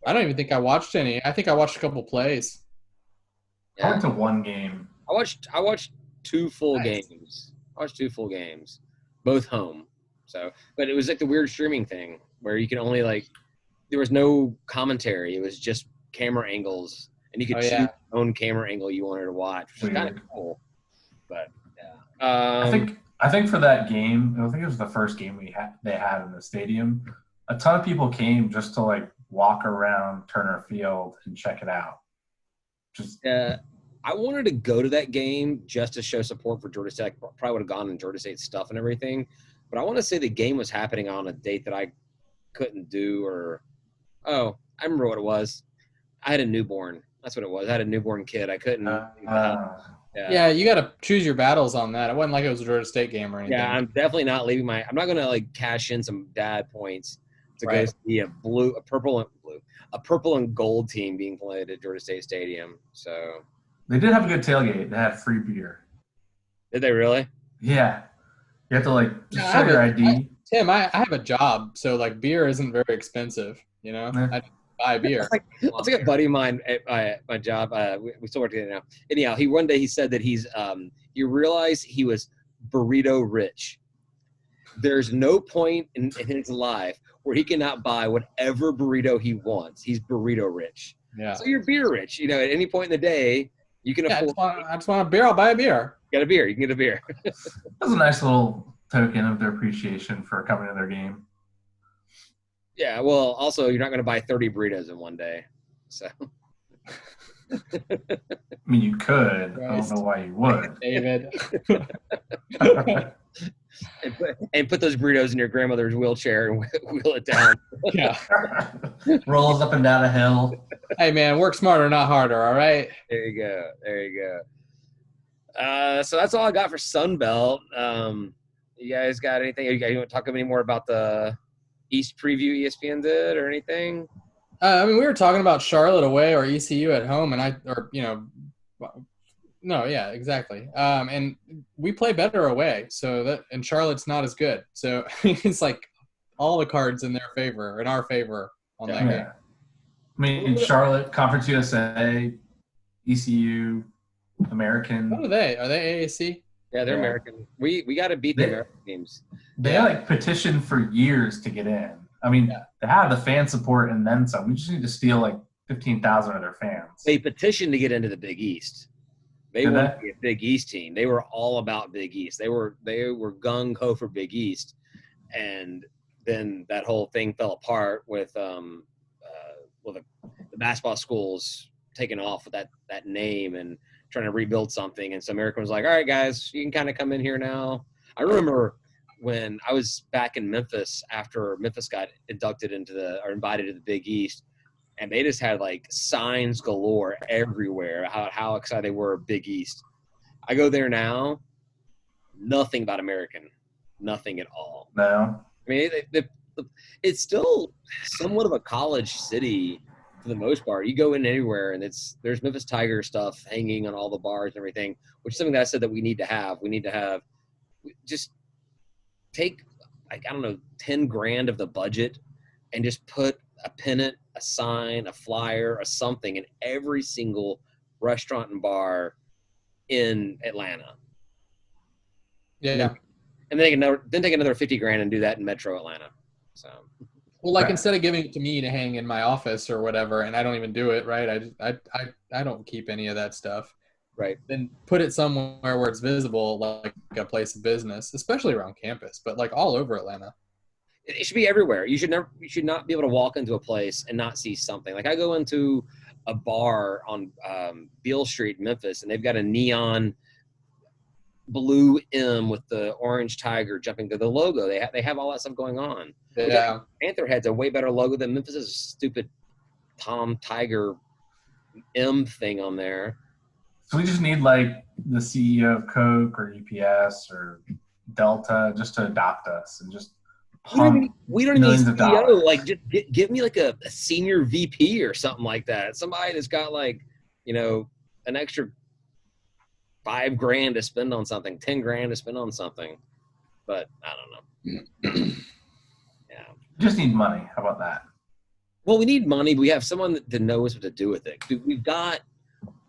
I don't even think I watched any. I think I watched a couple plays. I went to one game. I watched two full games. I watched two full games, both home. So, but it was like the weird streaming thing where you can only there was no commentary. It was just camera angles, and you could choose your own camera angle you wanted to watch, which is kind of cool. But yeah, I think for that game, I think it was the first game they had in the stadium. A ton of people came just to walk around Turner Field and check it out. I wanted to go to that game just to show support for Georgia State. I probably would have gone in Georgia State stuff and everything, but I want to say the game was happening on a date that I couldn't do, I remember what it was. I had a newborn. That's what it was. I had a newborn kid. I couldn't. Yeah, you got to choose your battles on that. It wasn't like it was a Georgia State game or anything. Yeah, I'm definitely not leaving I'm not going to cash in some dad points to go see a purple and gold team being played at Georgia State Stadium. So they did have a good tailgate. They had free beer. Did they really? Yeah. You have to just show your ID. Tim, I have a job, so beer isn't very expensive. I buy beer. It's like a buddy of mine at my job. We still work together now. Anyhow, one day he said that he realized he was burrito rich. There's no point in his life where he cannot buy whatever burrito he wants. He's burrito rich. Yeah. So you're beer rich. At any point in the day, you can afford. I just want a beer. I'll buy a beer. Get a beer. You can get a beer. That's a nice little token of their appreciation for coming to their game. Yeah. Well, also, you're not going to buy 30 burritos in one day. So. I mean, you could. Christ. I don't know why you would. David. and put those burritos in your grandmother's wheelchair and wheel it down. Yeah. Rolls up and down a hill. Hey man, work smarter, not harder. All right. There you go. There you go. So that's all I got for Sunbelt. You guys got anything? You want to talk any more about the East preview ESPN did or anything? I mean, we were talking about Charlotte away or ECU at home, and exactly. And we play better away, and Charlotte's not as good. So it's like all the cards in their favor, in our favor on that game. I mean, Charlotte, Conference USA, ECU, American. What are they? Are they AAC? Yeah, they're American. We got to beat the American teams. They petitioned for years to get in. I mean, they have the fan support and then some. We just need to steal like 15,000 of their fans. They petitioned to get into the Big East. They wanted to be a Big East team. They were all about Big East. They were gung ho for Big East, and then that whole thing fell apart with the basketball schools taking off with that name and trying to rebuild something. And so American was like, all right, guys, you can kind of come in here now. I remember when I was back in Memphis after Memphis got invited into the Big East, and they just had like signs galore everywhere how excited they were Big East. I go there now, nothing about American, nothing at all. No. I mean, it's still somewhat of a college city for the most part. You go in anywhere, and there's Memphis Tiger stuff hanging on all the bars and everything, which is something that I said that we need to have. We need to have just take, like, I don't know, 10 grand of the budget and just put a pennant, a sign, a flyer, or something in every single restaurant and bar in Atlanta. Yeah. And then take another 50 grand and do that in Metro Atlanta. So, well, like instead of giving it to me to hang in my office or whatever, and I don't even do it, right? I don't keep any of that stuff. Right. Then put it somewhere where it's visible, like a place of business, especially around campus, but like all over Atlanta. It should be everywhere. You should not be able to walk into a place and not see something. Like I go into a bar on Beale Street, Memphis, and they've got a neon blue M with the orange tiger jumping to the logo. They have all that stuff going on. Yeah. Panther Head's a way better logo than Memphis's stupid Tom Tiger M thing on there. So we just need like the CEO of Coke or UPS or Delta just to adopt us and just we don't even need CEO. Like, just give me like a senior VP or something like that. Somebody that's got like, an extra $5 grand to spend on something, 10 grand to spend on something. But I don't know. Yeah. Just need money. How about that? Well, we need money, but we have someone that knows what to do with it. We've got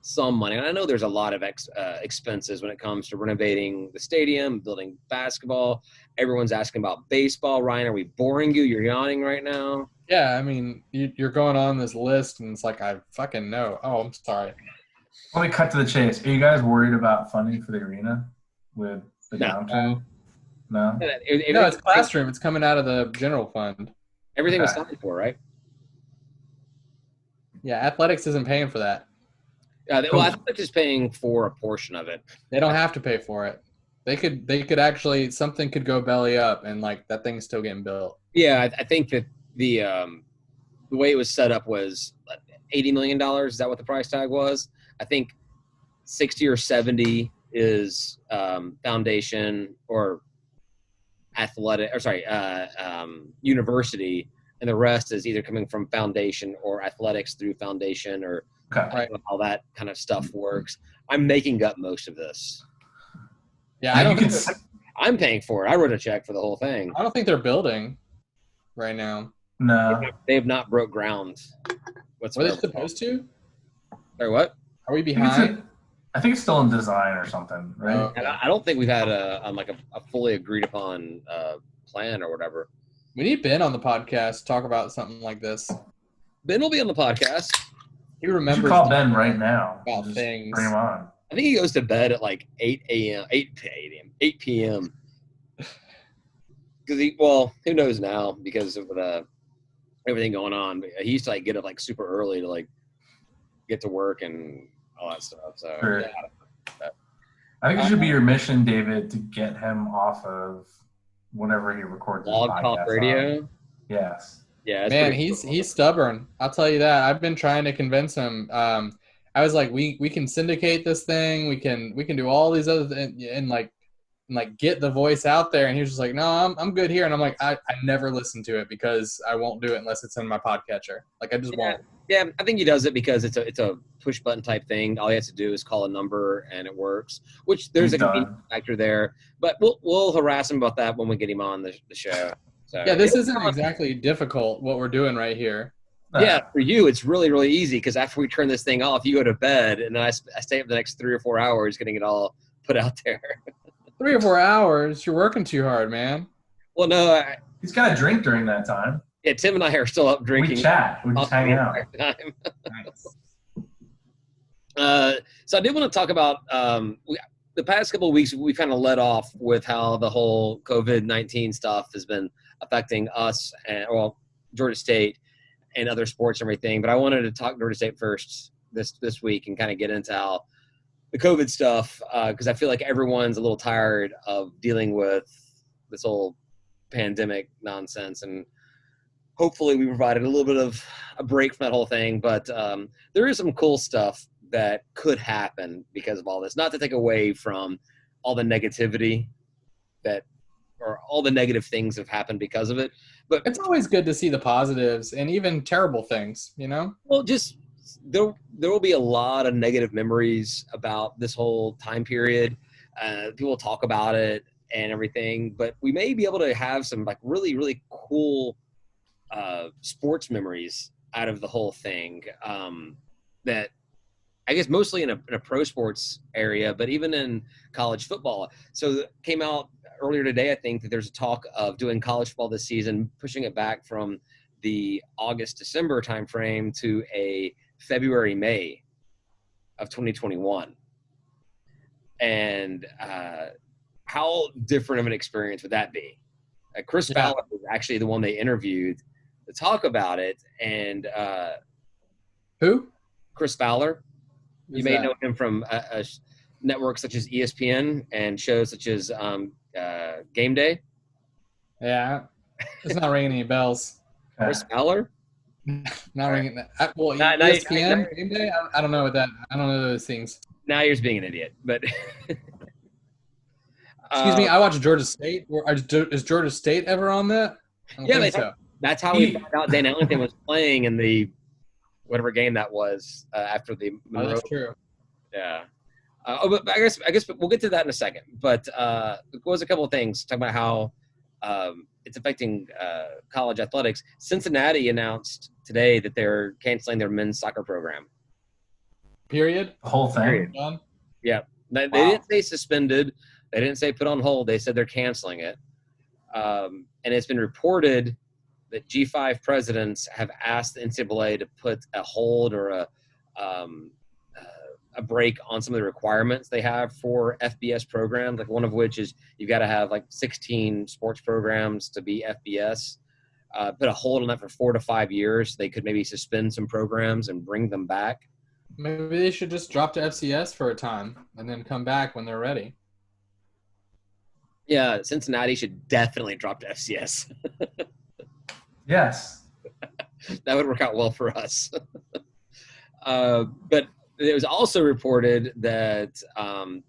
some money. And I know there's a lot of expenses when it comes to renovating the stadium, building basketball. Everyone's asking about baseball. Ryan, are we boring you? You're yawning right now. Yeah, I mean, you're going on this list, and it's like, I fucking know. Oh, I'm sorry. Let me cut to the chase. Are you guys worried about funding for the arena with the downturn? No? No, it's classroom. It's coming out of the general fund. Everything was signed for, right? Yeah, athletics isn't paying for that. Well, athletics is paying for a portion of it. They don't have to pay for it. They could actually, something could go belly up, and like that thing's still getting built. Yeah, I think that the way it was set up was $80 million. Is that what the price tag was? I think 60 or 70 is foundation or athletic, or sorry, university, and the rest is either coming from foundation or athletics through foundation, or right, how that kind of stuff works. I'm making up most of this. Yeah, I don't think I'm paying for it. I wrote a check for the whole thing. I don't think they're building right now. No, they have not broke ground. Were they supposed to? Sorry, what? Are we behind? I think it's still in design or something, right? Oh, okay. I don't think we've had a fully agreed upon plan or whatever. We need Ben on the podcast to talk about something like this. Ben will be on the podcast. He remembers. You should call Ben right now. About things. Bring him on. I think he goes to bed at like 8 p.m. Because who knows now because of everything going on. But he used to like get up like super early to like get to work and all that stuff. So sure. Yeah. I think it should be your mission, David, to get him off of whenever he records his Blog Talk podcast. Radio. Yes. Yeah, it's Man, pretty cool. he's stubborn. I'll tell you that. I've been trying to convince him. I was like, we can syndicate this thing. We can do all these other things and like get the voice out there. And he was just like, no, I'm good here. And I'm like, I never listen to it because I won't do it unless it's in my podcatcher. Like I just won't. Yeah, I think he does it because it's a push button type thing. All he has to do is call a number and it works. Which there's a convenience factor there, but we'll harass him about that when we get him on the show. So, yeah, this isn't exactly difficult what we're doing right here. Yeah, for you it's really, really easy because after we turn this thing off, you go to bed, and then I stay up the next 3 or 4 hours getting it all put out there. 3 or 4 hours? You're working too hard, man. Well, no, he's got a drink during that time. Yeah, Tim and I are still up drinking. We chat. We just hang out. Nice. So I did want to talk about the past couple of weeks. We kind of led off with how the whole COVID-19 stuff has been affecting us and Georgia State and other sports and everything. But I wanted to talk Georgia State first this week and kind of get into how the COVID stuff because I feel like everyone's a little tired of dealing with this whole pandemic nonsense, and hopefully we provided a little bit of a break from that whole thing. But there is some cool stuff that could happen because of all this. Not to take away from all the negativity or all the negative things that have happened because of it. But it's always good to see the positives and even terrible things, you know? Well, just there will be a lot of negative memories about this whole time period. People talk about it and everything, but we may be able to have some like really, really cool sports memories out of the whole thing that I guess mostly in a pro sports area, but even in college football. So it came out earlier today, I think, that there's a talk of doing college football this season, pushing it back from the August-December timeframe to a February-May of 2021. And how different of an experience would that be? Chris Fowler was actually the one they interviewed to talk about it. And who? Chris Fowler. You may know him from networks such as ESPN and shows such as Game Day. Yeah, it's not ringing any bells. Chris Fowler? Not ringing. ESPN, Game Day? I don't know what that. I don't know those things. Now you're just being an idiot. But excuse me, I watch Georgia State. Is Georgia State ever on that? That's how we found out Dan Ellington was playing in the whatever game that was after the Monroe. Oh, that's true. Yeah. But I guess we'll get to that in a second. But there was a couple of things talking about how it's affecting college athletics. Cincinnati announced today that they're canceling their men's soccer program. Period. The whole thing. Period. Done. Yeah. They didn't say suspended. They didn't say put on hold. They said they're canceling it. And it's been reported that G5 presidents have asked the NCAA to put a hold or a break on some of the requirements they have for FBS programs, like one of which is you've got to have like 16 sports programs to be FBS. Put a hold on that for 4 to 5 years. They could maybe suspend some programs and bring them back. Maybe they should just drop to FCS for a time and then come back when they're ready. Yeah, Cincinnati should definitely drop to FCS. Yes. That would work out well for us. But it was also reported that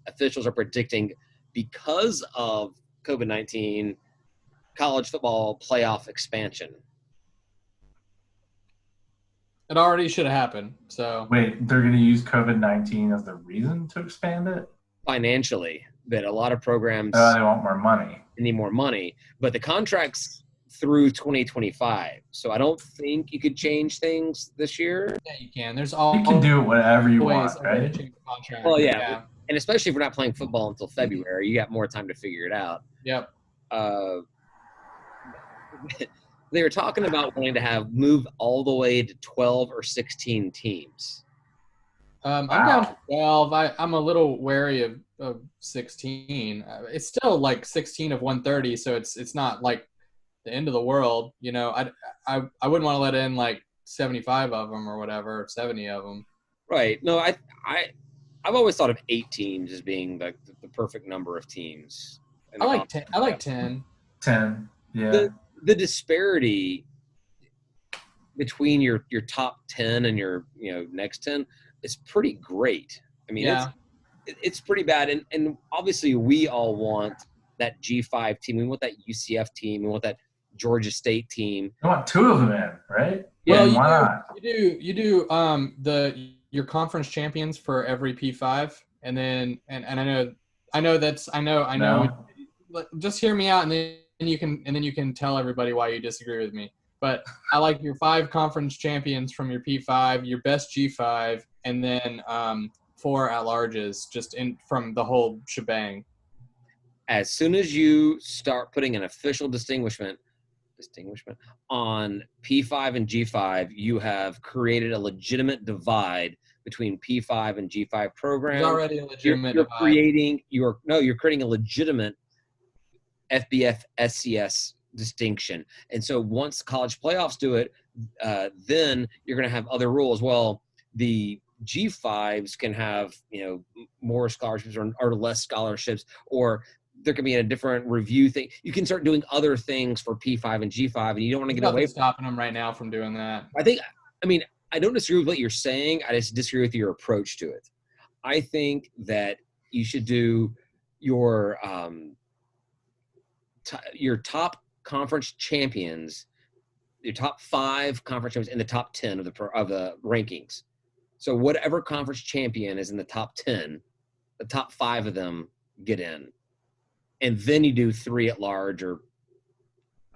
officials are predicting, because of COVID-19, college football playoff expansion. It already should have happened. So wait, they're going to use COVID-19 as the reason to expand it? Financially, that a lot of programs they want more money. Need more money, but the contract's through 2025, so I don't think you could change things this year. Yeah, you can. You can do whatever you want, right? Change the contract. Well, yeah, and especially if we're not playing football until February, you got more time to figure it out. Yep. They were talking about wanting to move all the way to 12 or 16 teams. I'm down to 12. I'm a little wary of 16. It's still like 16 of 130, so it's not like the end of the world. You know, I wouldn't want to let in like 75 of them or whatever, 70 of them. Right. No, I've always thought of 8 teams as being like the perfect number of teams. I like 10. I like 10. 10. Yeah. The disparity between your top 10 and your next 10 is pretty great. I mean, it's pretty bad, and obviously we all want that G5 team. We want that UCF team. We want that Georgia State team. You want 2 of them in, right? Well, yeah, why not? You do your conference champions for every P5, and then and I know. No. Just hear me out, and then you can tell everybody why you disagree with me. But I like your 5 conference champions from your P5, your best G5, and then 4 at-larges just from the whole shebang. As soon as you start putting an official distinguishment on P5 and G5, you have created a legitimate divide between P5 and G5 programs. There's already a legitimate divide. You're creating a legitimate FBS SCS distinction. And so once college playoffs do it, then you're going to have other rules. Well, the G5s can have more scholarships or less scholarships, or there could be a different review thing. You can start doing other things for P5 and G5, and you don't want to get away from stopping them right now from doing that. I don't disagree with what you're saying. I just disagree with your approach to it. I think that you should do your top conference champions, your top 5 conference champions in the top 10 of the rankings. So whatever conference champion is in the top 10, the top 5 of them get in. And then you do 3 at large, or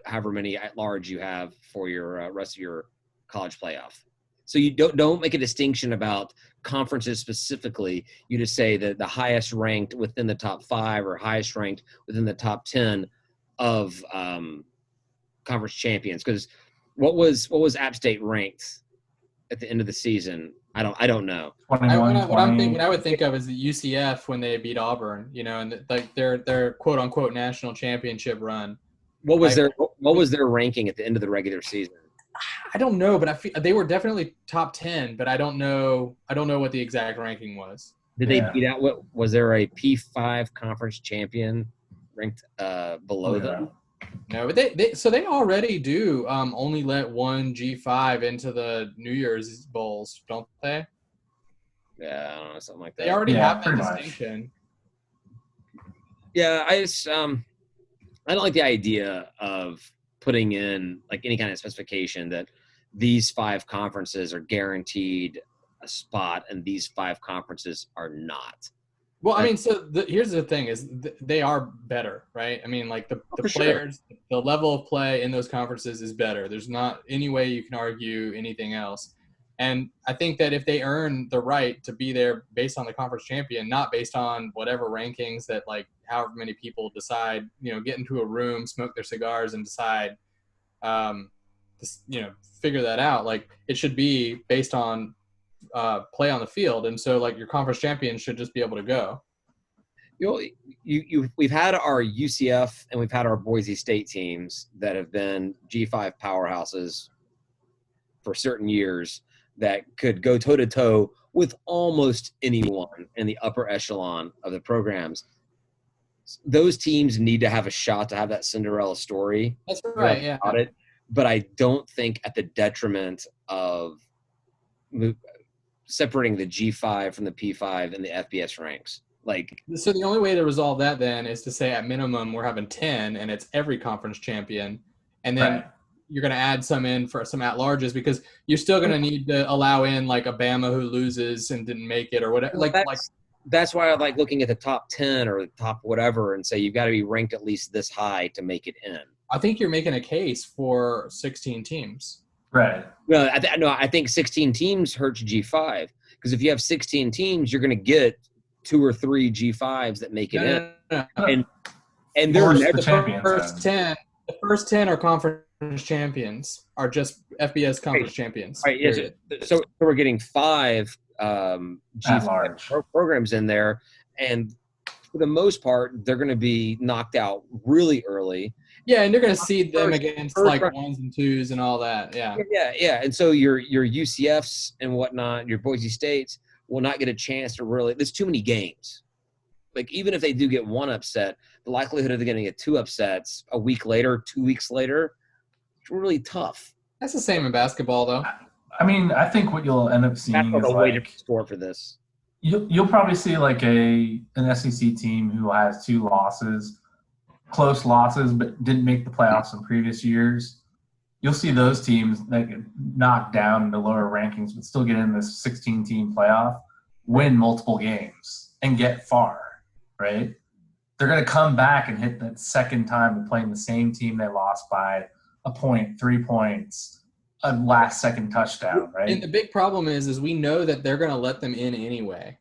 however many at large you have for your rest of your college playoff. So you don't make a distinction about conferences specifically. You just say that the highest ranked within the top 5 or highest ranked within the top 10 of conference champions. Because what was App State ranked at the end of the season? I don't know. What I would think of is the UCF when they beat Auburn, and their quote unquote national championship run. What was their ranking at the end of the regular season? I don't know, but I feel they were definitely top 10, but I don't know what the exact ranking was. Did they beat out? Was there a P5 conference champion ranked below them? No, but they already do only let one G5 into the New Year's Bowls, don't they? Yeah, I don't know, something like that. They already have that distinction. Yeah, I just I don't like the idea of putting in like any kind of specification that these 5 conferences are guaranteed a spot and these 5 conferences are not. Well, I mean, so here's the thing is they are better, right? I mean, like the players, the level of play in those conferences is better. There's not any way you can argue anything else. And I think that if they earn the right to be there based on the conference champion, not based on whatever rankings that like however many people decide, get into a room, smoke their cigars and decide, figure that out. Like it should be based on play on the field, and so like your conference champions should just be able to go. We've had our UCF and we've had our Boise State teams that have been G5 powerhouses for certain years that could go toe to toe with almost anyone in the upper echelon of the programs. Those teams need to have a shot to have that Cinderella story. That's right. Yeah. But I don't think at the detriment of separating the G5 from the P5 and the FBS ranks. So the only way to resolve that then is to say at minimum we're having 10 and it's every conference champion, and then you're going to add some in for some at-larges because you're still going to need to allow in like a Bama who loses and didn't make it or whatever. That's why I like looking at the top 10 or the top whatever and say you've got to be ranked at least this high to make it in. I think you're making a case for 16 teams. Right. No, I think 16 teams hurts G5 because if you have 16 teams, you're going to get 2 or 3 G5s that make it in. No. And they're the first 10 are conference champions, are just FBS conference champions. Right. Yes. So we're getting 5 G5 programs in there, and for the most part, they're going to be knocked out really early. Yeah, and you're going to seed them against like 1s and 2s and all that. Yeah. Yeah. And so your UCFs and whatnot, your Boise States will not get a chance to really – there's too many games. Like, even if they do get one upset, the likelihood of them getting 2 upsets a week later, 2 weeks later, it's really tough. That's the same in basketball, though. I mean, I think what you'll end up seeing That's is a way like different sport for this. you'll probably see like an SEC team who has 2 losses, close losses, but didn't make the playoffs in previous years. You'll see those teams that get knocked down into lower rankings, but still get in this 16-team playoff, win multiple games, and get far, right? They're going to come back and hit that second time of playing the same team they lost by a point, 3 points, a last-second touchdown, right? And the big problem is we know that they're going to let them in anyway.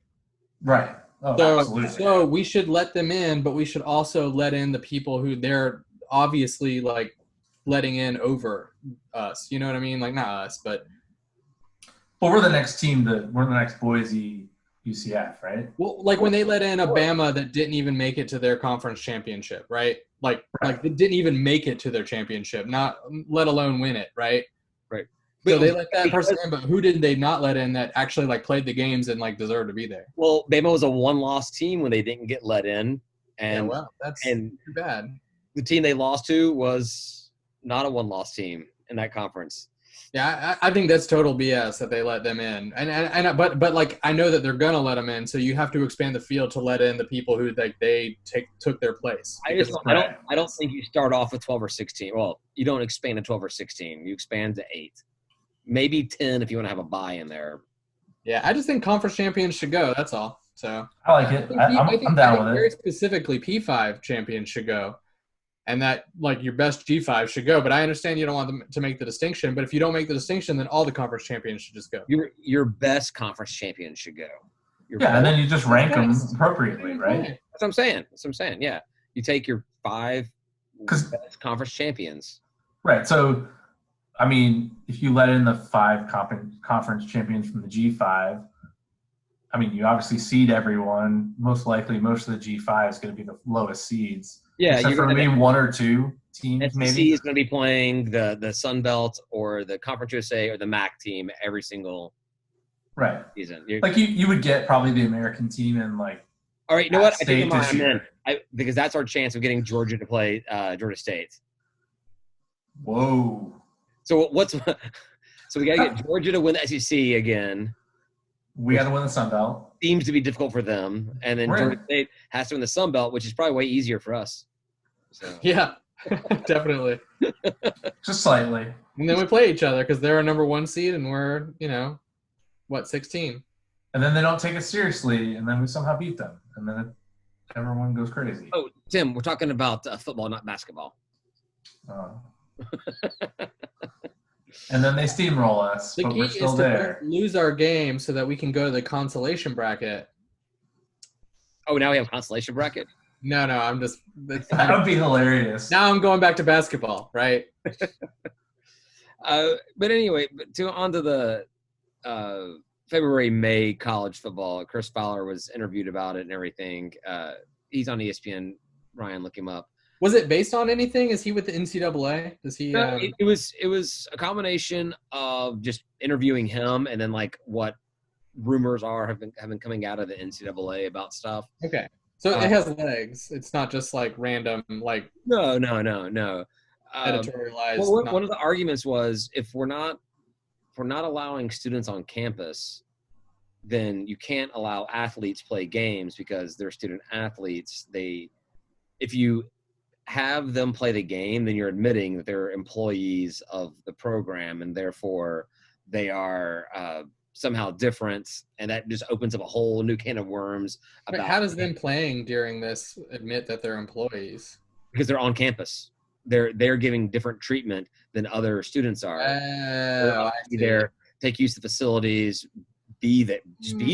Right. Oh, So, absolutely. so we should let them in, but we should also let in the people who they're obviously like letting in over us. You know what I mean? Like not us, but we're the next team we're the next Boise UCF, right? well, like when they let in a Bama that didn't even make it to their conference championship, right? Like they didn't even make it to their championship, not let alone win it, right? Right. So they let that person in, but who did they not let in that actually like played the games and like deserved to be there? Well, Bama was a 1-loss team when they didn't get let in. And, Yeah, well, that's and too bad. the team they lost to was not a 1-loss team in that conference. Yeah, I think that's total BS that they let them in, but like I know that they're gonna let them in, so you have to expand the field to let in the people who like took their place. I don't think you start off with 12 or 16. Well, you don't expand to 12 or 16. You expand to 8, maybe 10 if you want to have a bye in there. Yeah, I just think conference champions should go. That's all. So I like it. I'm down with very it. specifically, P5 champions should go, and that like your best G5 should go. But I understand you don't want them to make the distinction. But if you don't make the distinction, then all the conference champions should just go. Your best conference champion should go. And then you just rank them appropriately, right? That's what I'm saying. Yeah, you take your 5 best conference champions. Right. So, I mean, if you let in the 5 conference champions from the G5, I mean, you obviously seed everyone. Most likely, most of the G5 is going to be the lowest seeds. Yeah, except for maybe 1 or 2 teams. SEC maybe is going to be playing the Sun Belt or the Conference USA or the MAC team every single season. Like you would get probably the American team and like. All right, you know what? I think I'm in because that's our chance of getting Georgia to play Georgia State. Whoa. So so we got to get Georgia to win the SEC again. We got to win the Sun Belt. Seems to be difficult for them, and then Georgia State has to win the Sun Belt, which is probably way easier for us. So. Yeah, definitely. Just slightly. And then we play each other because they're a number 1 seed and we're 16. And then they don't take us seriously, and then we somehow beat them, and then everyone goes crazy. Oh, Tim, we're talking about football, not basketball. And then they steamroll us, but we're still there. Lose our game so that we can go to the consolation bracket. Oh, now we have consolation bracket? No, I'm just – that would be hilarious. Now I'm going back to basketball, right? But anyway, on to the February-May college football. Chris Fowler was interviewed about it and everything. He's on ESPN. Ryan, look him up. Was it based on anything? Is he with the NCAA? Does he? No, it was a combination of just interviewing him and then like what rumors have been coming out of the NCAA about stuff. Okay, so it has legs. It's not just like random like. No. Editorialized. Well, one of the arguments was if we're not allowing students on campus, then you can't allow athletes play games because they're student athletes. If you have them play the game, then you're admitting that they're employees of the program and therefore they are somehow different, and that just opens up a whole new can of worms. How does them playing during this admit that they're employees? Because they're on campus. They're giving different treatment than other students are. Be there, take use of the facilities, be there.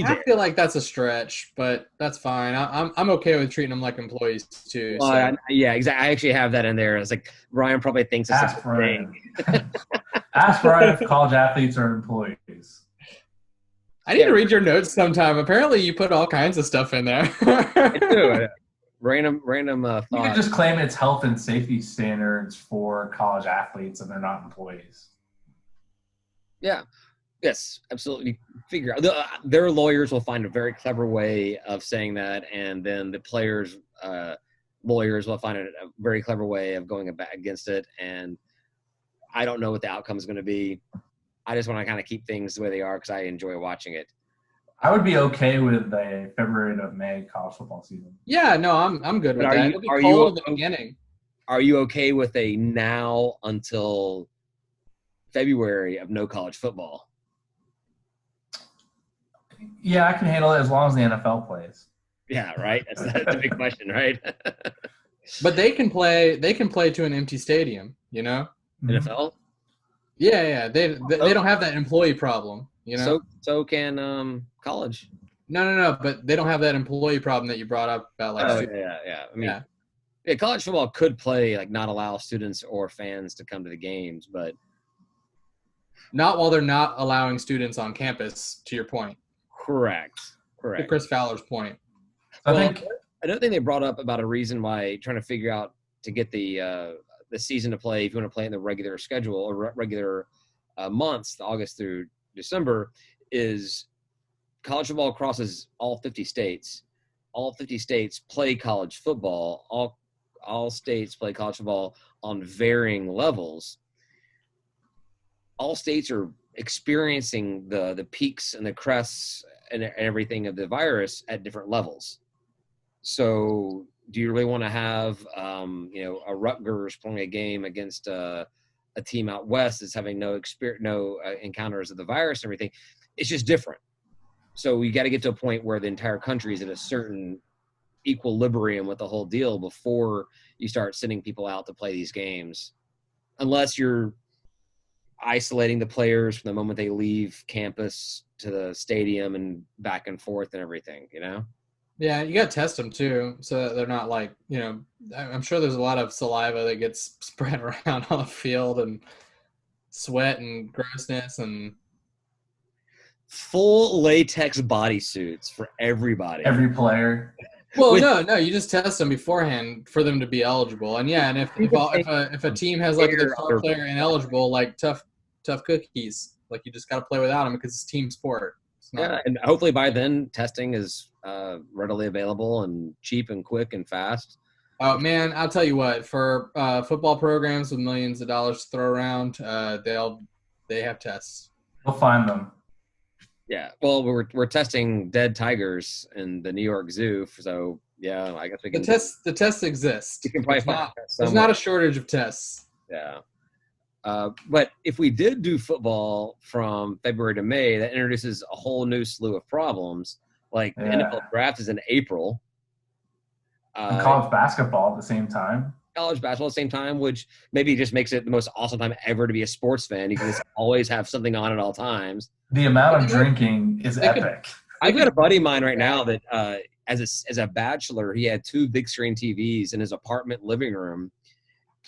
I feel like that's a stretch, but that's fine. I'm okay with treating them like employees too. Well, yeah, exactly. I actually have that in there. It's like Ryan probably thinks it's a thing. Ask Ryan if college athletes are employees. I need to read your notes sometime. Apparently, you put all kinds of stuff in there. I do. Random thought. You could just claim it's health and safety standards for college athletes and they're not employees. Yeah. Yes, absolutely. Figure out their lawyers will find a very clever way of saying that, and then the players' lawyers will find a very clever way of going against it. And I don't know what the outcome is going to be. I just want to kind of keep things the way they are because I enjoy watching it. I would be okay with a February to May college football season. Yeah, no, I'm good with But that. It'll be cold at the beginning. Are you okay with a now until February of no college football? Yeah, I can handle it as long as the NFL plays. Yeah, right. That's a big question, right? But they can play to an empty stadium, you know? NFL? Yeah. They don't have that employee problem, you know? So can college. No, but they don't have that employee problem that you brought up about yeah. I mean, yeah, college football could play like not allow students or fans to come to the games, but not while they're not allowing students on campus, to your point. Correct. To Chris Fowler's point. I think another thing they brought up about a reason why trying to figure out to get the season to play, if you want to play in the regular schedule or regular months, August through December, is college football crosses all 50 states. All 50 states play college football. All states play college football on varying levels. All states are experiencing the peaks and the crests and everything of the virus at different levels. So do you really want to have, a Rutgers playing a game against a team out west that's having no encounters of the virus and everything? It's just different. So we got to get to a point where the entire country is at a certain equilibrium with the whole deal before you start sending people out to play these games, unless you're isolating the players from the moment they leave campus to the stadium and back and forth and everything, you know? Yeah, you got to test them too, so that they're not like, I'm sure there's a lot of saliva that gets spread around on the field and sweat and grossness and full latex bodysuits for everybody. Every player. Well, no, you just test them beforehand for them to be eligible. And yeah, and if a team has like their star player ineligible, like tough cookies, like you just got to play without them because it's team sport. Yeah, and hopefully by then testing is readily available and cheap and quick and fast. Oh man, I'll tell you what. For football programs with millions of dollars to throw around, they have tests. We'll find them. Yeah, well, we're testing dead tigers in the New York Zoo, so yeah, I guess we can. The tests exist. You can probably find there's not a shortage of tests. Yeah. But if we did do football from February to May, that introduces a whole new slew of problems. Like the NFL draft is in April. And college basketball at the same time. College basketball at the same time, which maybe just makes it the most awesome time ever to be a sports fan. You can just always have something on at all times. The amount of drinking is epic. I've got a buddy of mine right now that as a bachelor, he had 2 big screen TVs in his apartment living room,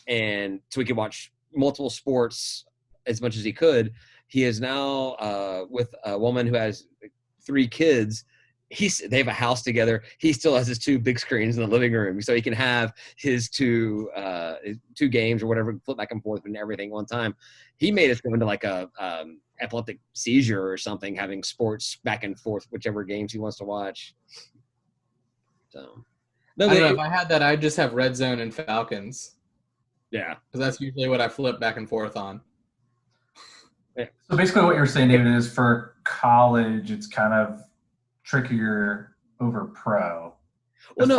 and so he could watch multiple sports as much as he could. He is now with a woman who has 3 kids. They have a house together. He still has his 2 big screens in the living room, so he can have his two games or whatever, flip back and forth and everything one time. He made us go into like a epileptic seizure or something, having sports back and forth, whichever games he wants to watch. So, I don't know, if I had that, I'd just have Red Zone and Falcons. Yeah, because that's usually what I flip back and forth on. So basically, what you're saying, David, is for college, it's kind of trickier over pro. Well, no,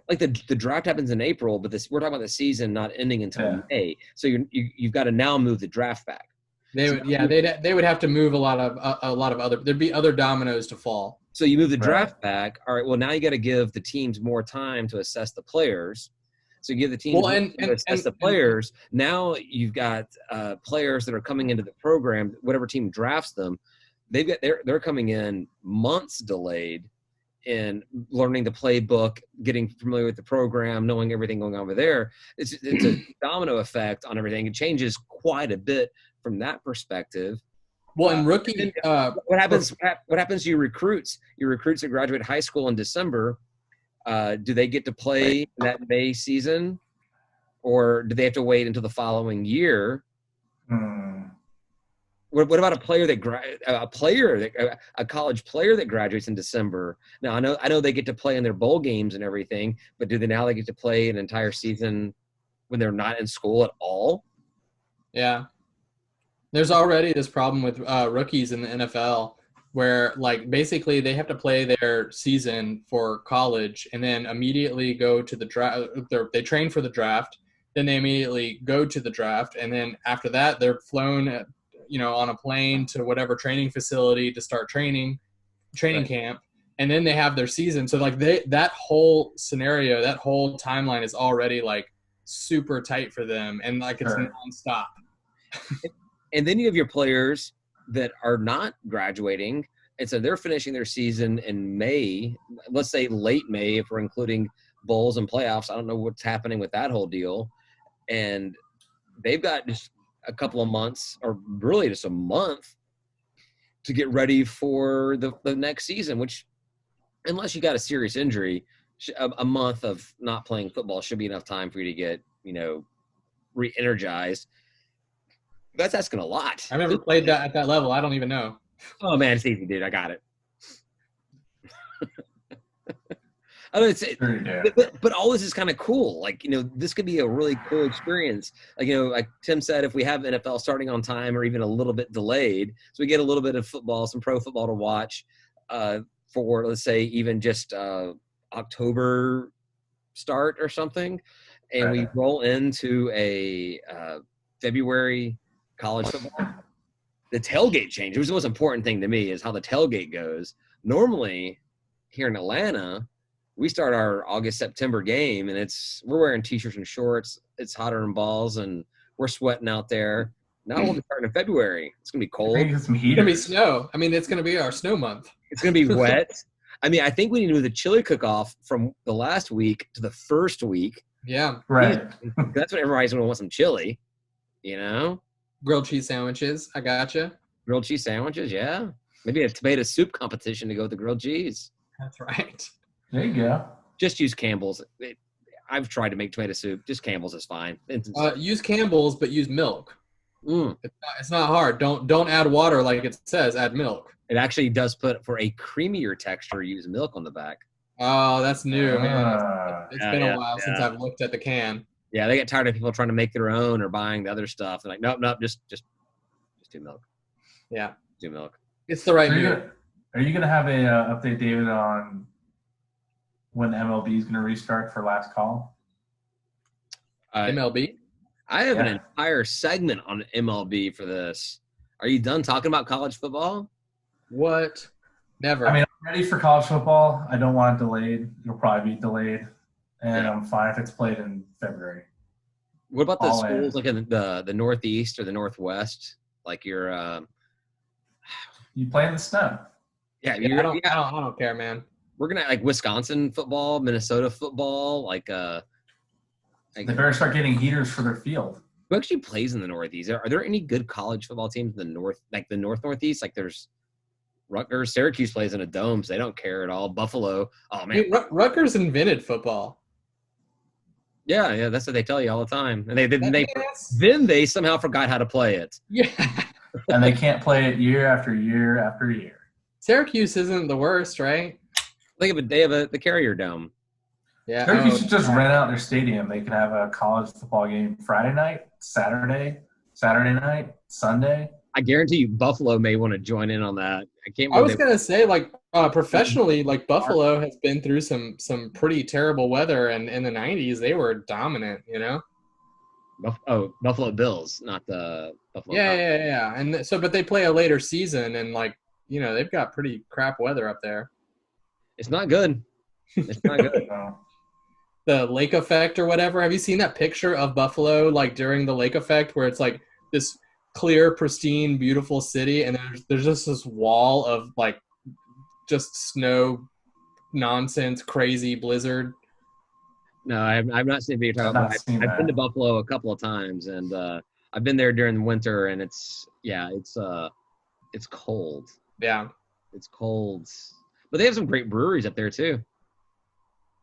like the draft happens in April, but we're talking about the season not ending until May. So you've got to now move the draft back. They would have to move a lot of other. There'd be other dominoes to fall. So you move the draft back. All right. Well, now you got to give the teams more time to assess the players. So you give the teams to assess the players. Now you've got players that are coming into the program. Whatever team drafts them, they're coming in months delayed in learning the playbook, getting familiar with the program, knowing everything going on over there. It's a domino effect on everything. It changes quite a bit from that perspective. Well, in rookie, what happens to your recruits? Your recruits that graduate high school in December, do they get to play that May season, or do they have to wait until the following year? What about a player a college player that graduates in December? Now I know they get to play in their bowl games and everything, but do they now they get to play an entire season when they're not in school at all? Yeah. There's already this problem with rookies in the NFL where, like, basically they have to play their season for college and then immediately go to the draft. They train for the draft, then they immediately go to the draft, and then after that they're flown, on a plane to whatever training facility to start training Right. camp, and then they have their season. So like that whole scenario, that whole timeline is already like super tight for them, and like it's Sure. nonstop. And then you have your players that are not graduating, and so they're finishing their season in May. Let's say late May, if we're including bowls and playoffs. I don't know what's happening with that whole deal, and they've got just a couple of months, or really just a month, to get ready for the next season. Which, unless you got a serious injury, a month of not playing football should be enough time for you to get re-energized. That's asking a lot. I've never played that at that level. I don't even know. Oh man, it's easy, dude. I got it. I don't say, Sure you do. but all this is kind of cool. Like, this could be a really cool experience. Like, like Tim said, if we have NFL starting on time or even a little bit delayed, so we get a little bit of football, some pro football to watch for, let's say, even just October start or something, and we roll into a February college football. The tailgate change. It was the most important thing to me is how the tailgate goes. Normally, here in Atlanta, we start our August-September game, and we're wearing T-shirts and shorts. It's hotter than balls, and we're sweating out there. Now we'll be starting in February. It's going to be cold. Maybe some It's going to be heaters. snow. I mean, it's going to be our snow month. It's going to be wet. I mean, I think we need to do the chili cook-off from the last week to the first week. Yeah. Right. That's when everybody's going to want some chili, Grilled cheese sandwiches. I gotcha. Grilled cheese sandwiches, yeah. Maybe a tomato soup competition to go with the grilled cheese. That's right. There you go. Just use Campbell's. I've tried to make tomato soup. Just Campbell's is fine. Use Campbell's, but use milk. Mm. It's not hard. Don't add water like it says. Add milk. It actually does put, for a creamier texture, use milk on the back. Oh, that's new, man. It's been Yeah, a while since I've looked at the can. Yeah, they get tired of people trying to make their own or buying the other stuff. They're like, nope, just do milk. Yeah, Do milk. it's the right Are you move. gonna have a update, David, on when MLB is gonna restart for last call? MLB. I have an Yeah. entire segment on MLB for this. Are you done talking about college football? What? Never. I mean, I'm ready for college football. I don't want it delayed. It'll probably be delayed, and I'm fine if it's played in February. What about the All in. schools like in the Northeast or the Northwest? Like your You play in the snow. yeah, I don't care, man. we're gonna like Wisconsin football, Minnesota football, like They better start getting heaters for their field. who actually plays in the Northeast? Are there any good college football teams in the North, like the Northeast? Like there's Rutgers, Syracuse plays in a dome, so they don't care at all. Buffalo, oh I man, mean, Rutgers invented football. yeah, that's what they tell you all the time. And Yes. then they somehow forgot how to play it. Yeah. And they can't play it year after year after year. Syracuse isn't the worst, right? Think of it, they have the Carrier Dome. Yeah. Syracuse should just rent out their stadium. They can have a college football game Friday night, Saturday night, Sunday. I guarantee you, Buffalo may want to join in on that. I was gonna say, like, professionally, like Buffalo has been through some pretty terrible weather, and in the '90s they were dominant. Buffalo Bills, not the Buffalo. Yeah. And so, but they play a later season, and like, they've got pretty crap weather up there. It's not good. It's not good. So, The lake effect or whatever. Have you seen that picture of Buffalo, like during the lake effect, where it's like this clear, pristine, beautiful city, and there's just this wall of like just snow nonsense, crazy blizzard. No, I've not seen video talking I've not about. seen I've been that. to Buffalo a couple of times, and I've been there during the winter, and it's cold. Yeah. It's cold, but they have some great breweries up there too.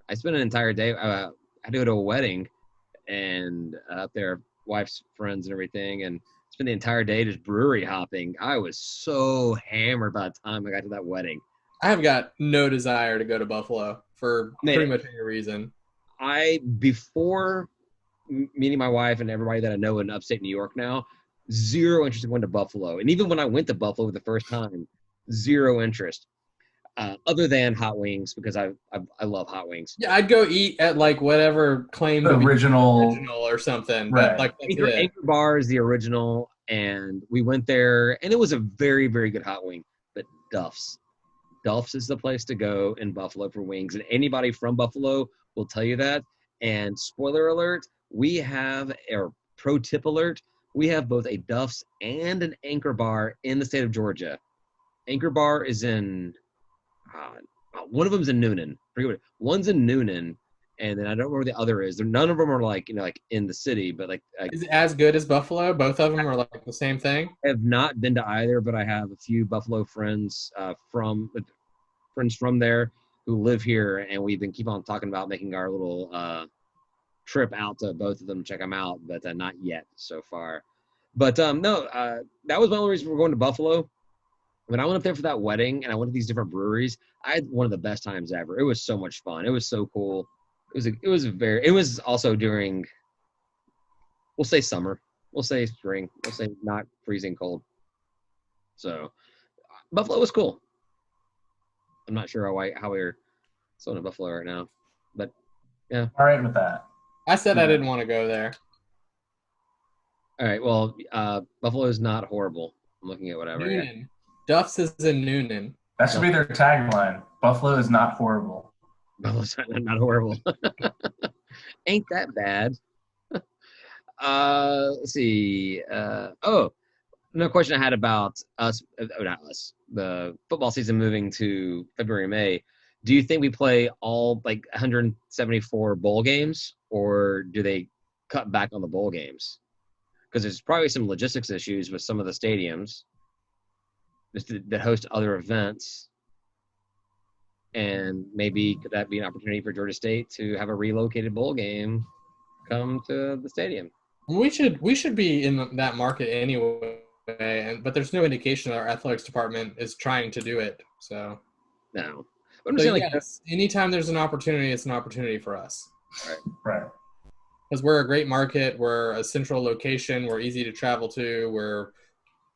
I spent an entire day. I had to go to a wedding, and up there, wife's friends and everything, and spent the entire day just brewery hopping. I was so hammered by the time I got to that wedding. I have got no desire to go to Buffalo for pretty much any reason. Before meeting my wife and everybody that I know in upstate New York now, zero interest in going to Buffalo. And even when I went to Buffalo for the first time, zero interest. Other than hot wings, because I love hot wings. Yeah, I'd go eat at like whatever claimed to be original or something. Right. But like Anchor Bar is the original, and we went there, and it was a very, very good hot wing. But Duff's is the place to go in Buffalo for wings, and anybody from Buffalo will tell you that. And spoiler alert, or pro tip alert, we have both a Duff's and an Anchor Bar in the state of Georgia. Anchor Bar is in one of them's in Noonan. One's in Noonan, and then I don't know where the other is. None of them are like in the city, but like is it as good as Buffalo? Both of them are like the same thing. I have not been to either, but I have a few Buffalo friends from there who live here, and we've been keep on talking about making our little trip out to both of them, check them out, but not yet so far. But no, that was one of the reasons we're going to Buffalo. When I went up there for that wedding and I went to these different breweries, I had one of the best times ever. It was so much fun. It was so cool. It was also during, we'll say summer, we'll say spring, we'll say not freezing cold. So Buffalo was cool. I'm not sure how we're still in Buffalo right now, but yeah. All right with that. I said I didn't want to go there. All right. Well, Buffalo is not horrible. I'm looking at whatever. Noonan. Yeah. Duff's is in Noonan. That should be their tagline. Buffalo is not horrible. Buffalo's not horrible. Ain't that bad. Let's see. No question I had about us. Not us. The football season moving to February, May. Do you think we play all like 174 bowl games, or do they cut back on the bowl games? Because there's probably some logistics issues with some of the stadiums that host other events, and maybe could that be an opportunity for Georgia State to have a relocated bowl game come to the stadium? We should be in that market anyway, but there's no indication that our athletics department is trying to do it. So no, but I'm saying yes, anytime there's an opportunity, it's an opportunity for us. Right. Because we're a great market, we're a central location, we're easy to travel to,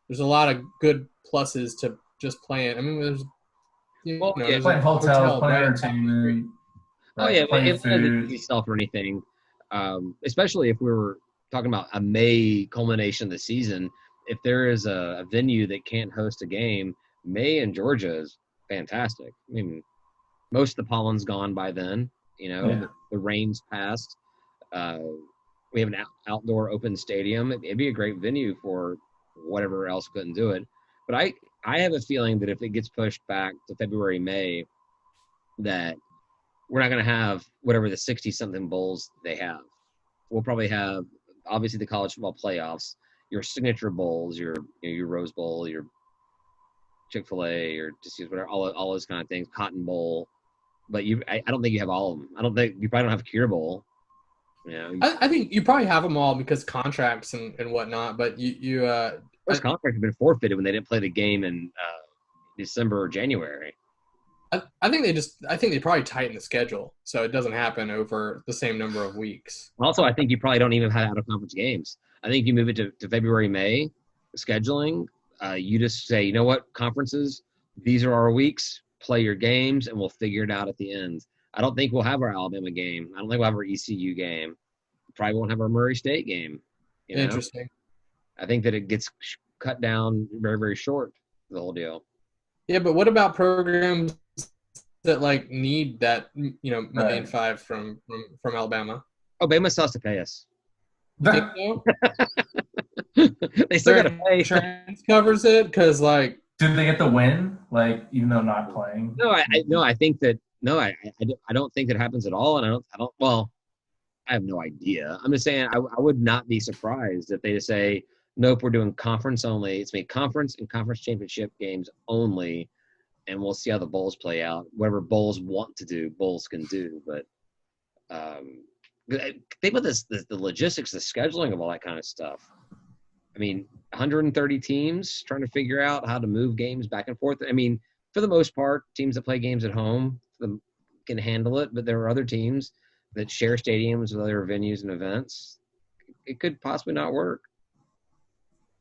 there's a lot of good pluses to just playing. I mean, there's playing hotels, playing entertainment. Oh yeah, it doesn't be stuff or anything. Especially if we were talking about a May culmination of the season. If there is a venue that can't host a game, May in Georgia is fantastic. I mean, most of the pollen's gone by then. The rain's passed. We have an outdoor open stadium. It'd be a great venue for whatever else couldn't do it. But I have a feeling that if it gets pushed back to February, May, that we're not going to have whatever the 60-something bowls they have. We'll probably have, obviously, the college football playoffs, your signature bowls, your Rose Bowl, your Chick-fil-A, your just whatever, all those kind of things, Cotton Bowl. But I don't think you have all of them. I don't think you probably don't have Cure Bowl. I think you probably have them all because contracts and whatnot. But those contracts have been forfeited when they didn't play the game in December or January. I think they probably tighten the schedule so it doesn't happen over the same number of weeks. Also, I think you probably don't even have out-of-conference games. I think you move it to February, May scheduling. You just say, you know what, conferences, these are our weeks. Play your games, and we'll figure it out at the end. I don't think we'll have our Alabama game. I don't think we'll have our ECU game. Probably won't have our Murray State game. Interesting. I think that it gets cut down very, very short, the whole deal. Yeah, but what about programs that like need that, $1.5 from Alabama? Alabama still has to pay us. Think so? They still got to pay. Insurance covers it because like. Did they get the win? Like even though not playing? No, I think that. No, I don't think that happens at all, and I don't. Well, I have no idea. I'm just saying I would not be surprised if they just say, nope, we're doing conference only. It's made conference and conference championship games only, and we'll see how the bowls play out. Whatever bowls want to do, bowls can do. But think about this: the logistics, the scheduling of all that kind of stuff. I mean, 130 teams trying to figure out how to move games back and forth. I mean, for the most part, teams that play games at home can handle it, but there are other teams that share stadiums with other venues and events. It could possibly not work.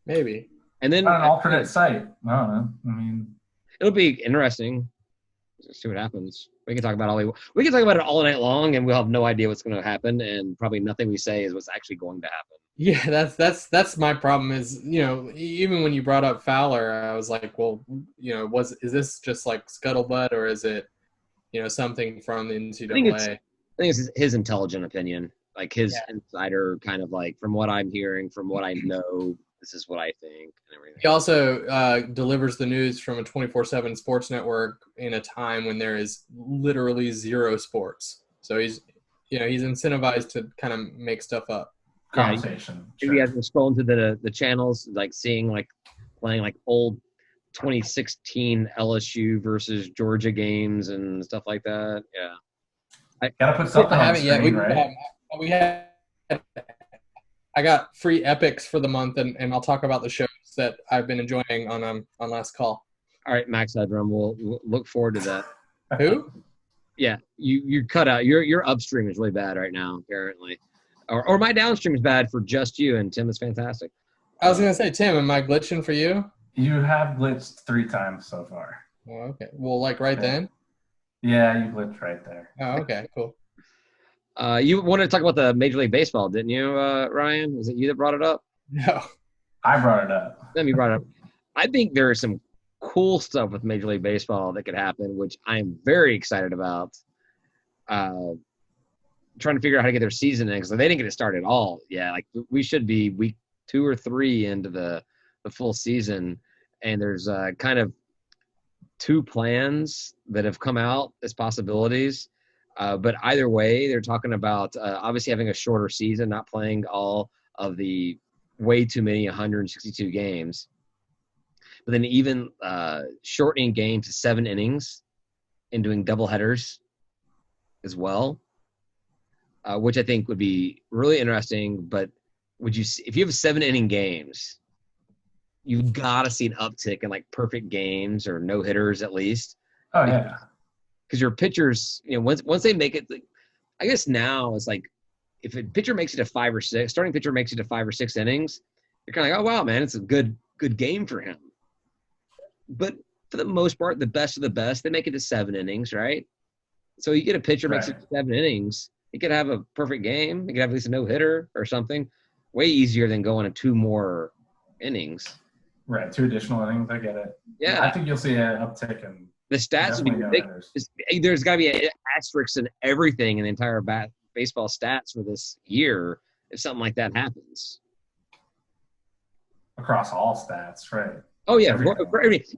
Maybe. And then Not an alternate site. I don't know. I mean, it'll be interesting. Let's see what happens. We can talk about it all night long, and we'll have no idea what's going to happen, and probably nothing we say is what's actually going to happen. Yeah, that's my problem is, even when you brought up Fowler, I was like, well, is this just like scuttlebutt, or is it, something from the NCAA? I think it's his intelligent opinion, like his insider kind of like, from what I'm hearing, from what I know, this is what I think and everything. He also delivers the news from a 24/7 sports network in a time when there is literally zero sports. So he's incentivized to kind of make stuff up. Conversation. Yeah, you guys been scrolling through the channels, like seeing like playing like old 2016 LSU versus Georgia games and stuff like that. Yeah. Gotta put something on the screen, right? I got free epics for the month, and I'll talk about the shows that I've been enjoying on last call. All right, Max Headroom, we'll look forward to that. Who? Yeah, you cut out. Your upstream is really bad right now, apparently. Or my downstream is bad for just you, and Tim is fantastic. I was going to say, Tim, am I glitching for you? You have glitched 3 times so far. Oh, okay. Well, like then? Yeah, you glitched right there. Oh, okay, cool. You wanted to talk about the Major League Baseball, didn't you, Ryan? Was it you that brought it up? No. I brought it up. Let me brought it up. I think there is some cool stuff with Major League Baseball that could happen, which I'm very excited about. Trying to figure out how to get their season in, because they didn't get it started at all. Yeah, like we should be week 2 or 3 into the full season, and there's kind of 2 plans that have come out as possibilities. But either way, they're talking about obviously having a shorter season, not playing all of the way too many 162 games. But then even shortening games to 7 innings and doing double headers as well, which I think would be really interesting. But if you have 7-inning games, you've got to see an uptick in like perfect games or no hitters at least. Oh yeah. Because your pitchers, once they make it, I guess now it's like if a pitcher makes it to 5 or 6, starting pitcher makes it to 5 or 6 innings, you're kind of like, oh wow, man, it's a good game for him. But for the most part, the best of the best, they make it to 7 innings, right? So you get a pitcher makes it to 7 innings, he could have a perfect game, he could have at least a no hitter or something. Way easier than going to 2 more innings. Right, 2 additional innings. I get it. Yeah, I think you'll see an uptick in. The stats would be ridiculous. There's got to be an asterisk in everything in the entire baseball stats for this year if something like that happens. Across all stats, right? Oh yeah,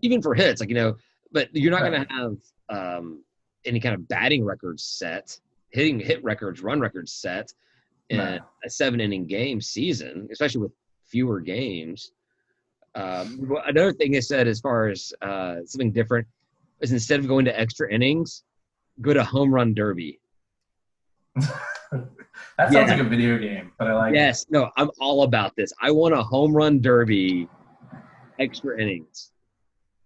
even for hits, but you're not going to have any kind of batting records set, hit records, run records set in a 7-inning game season, especially with fewer games. Another thing they said as far as something different is instead of going to extra innings, go to home run derby. That sounds like a video game, but I like it. Yes. No, I'm all about this. I want a home run derby, extra innings.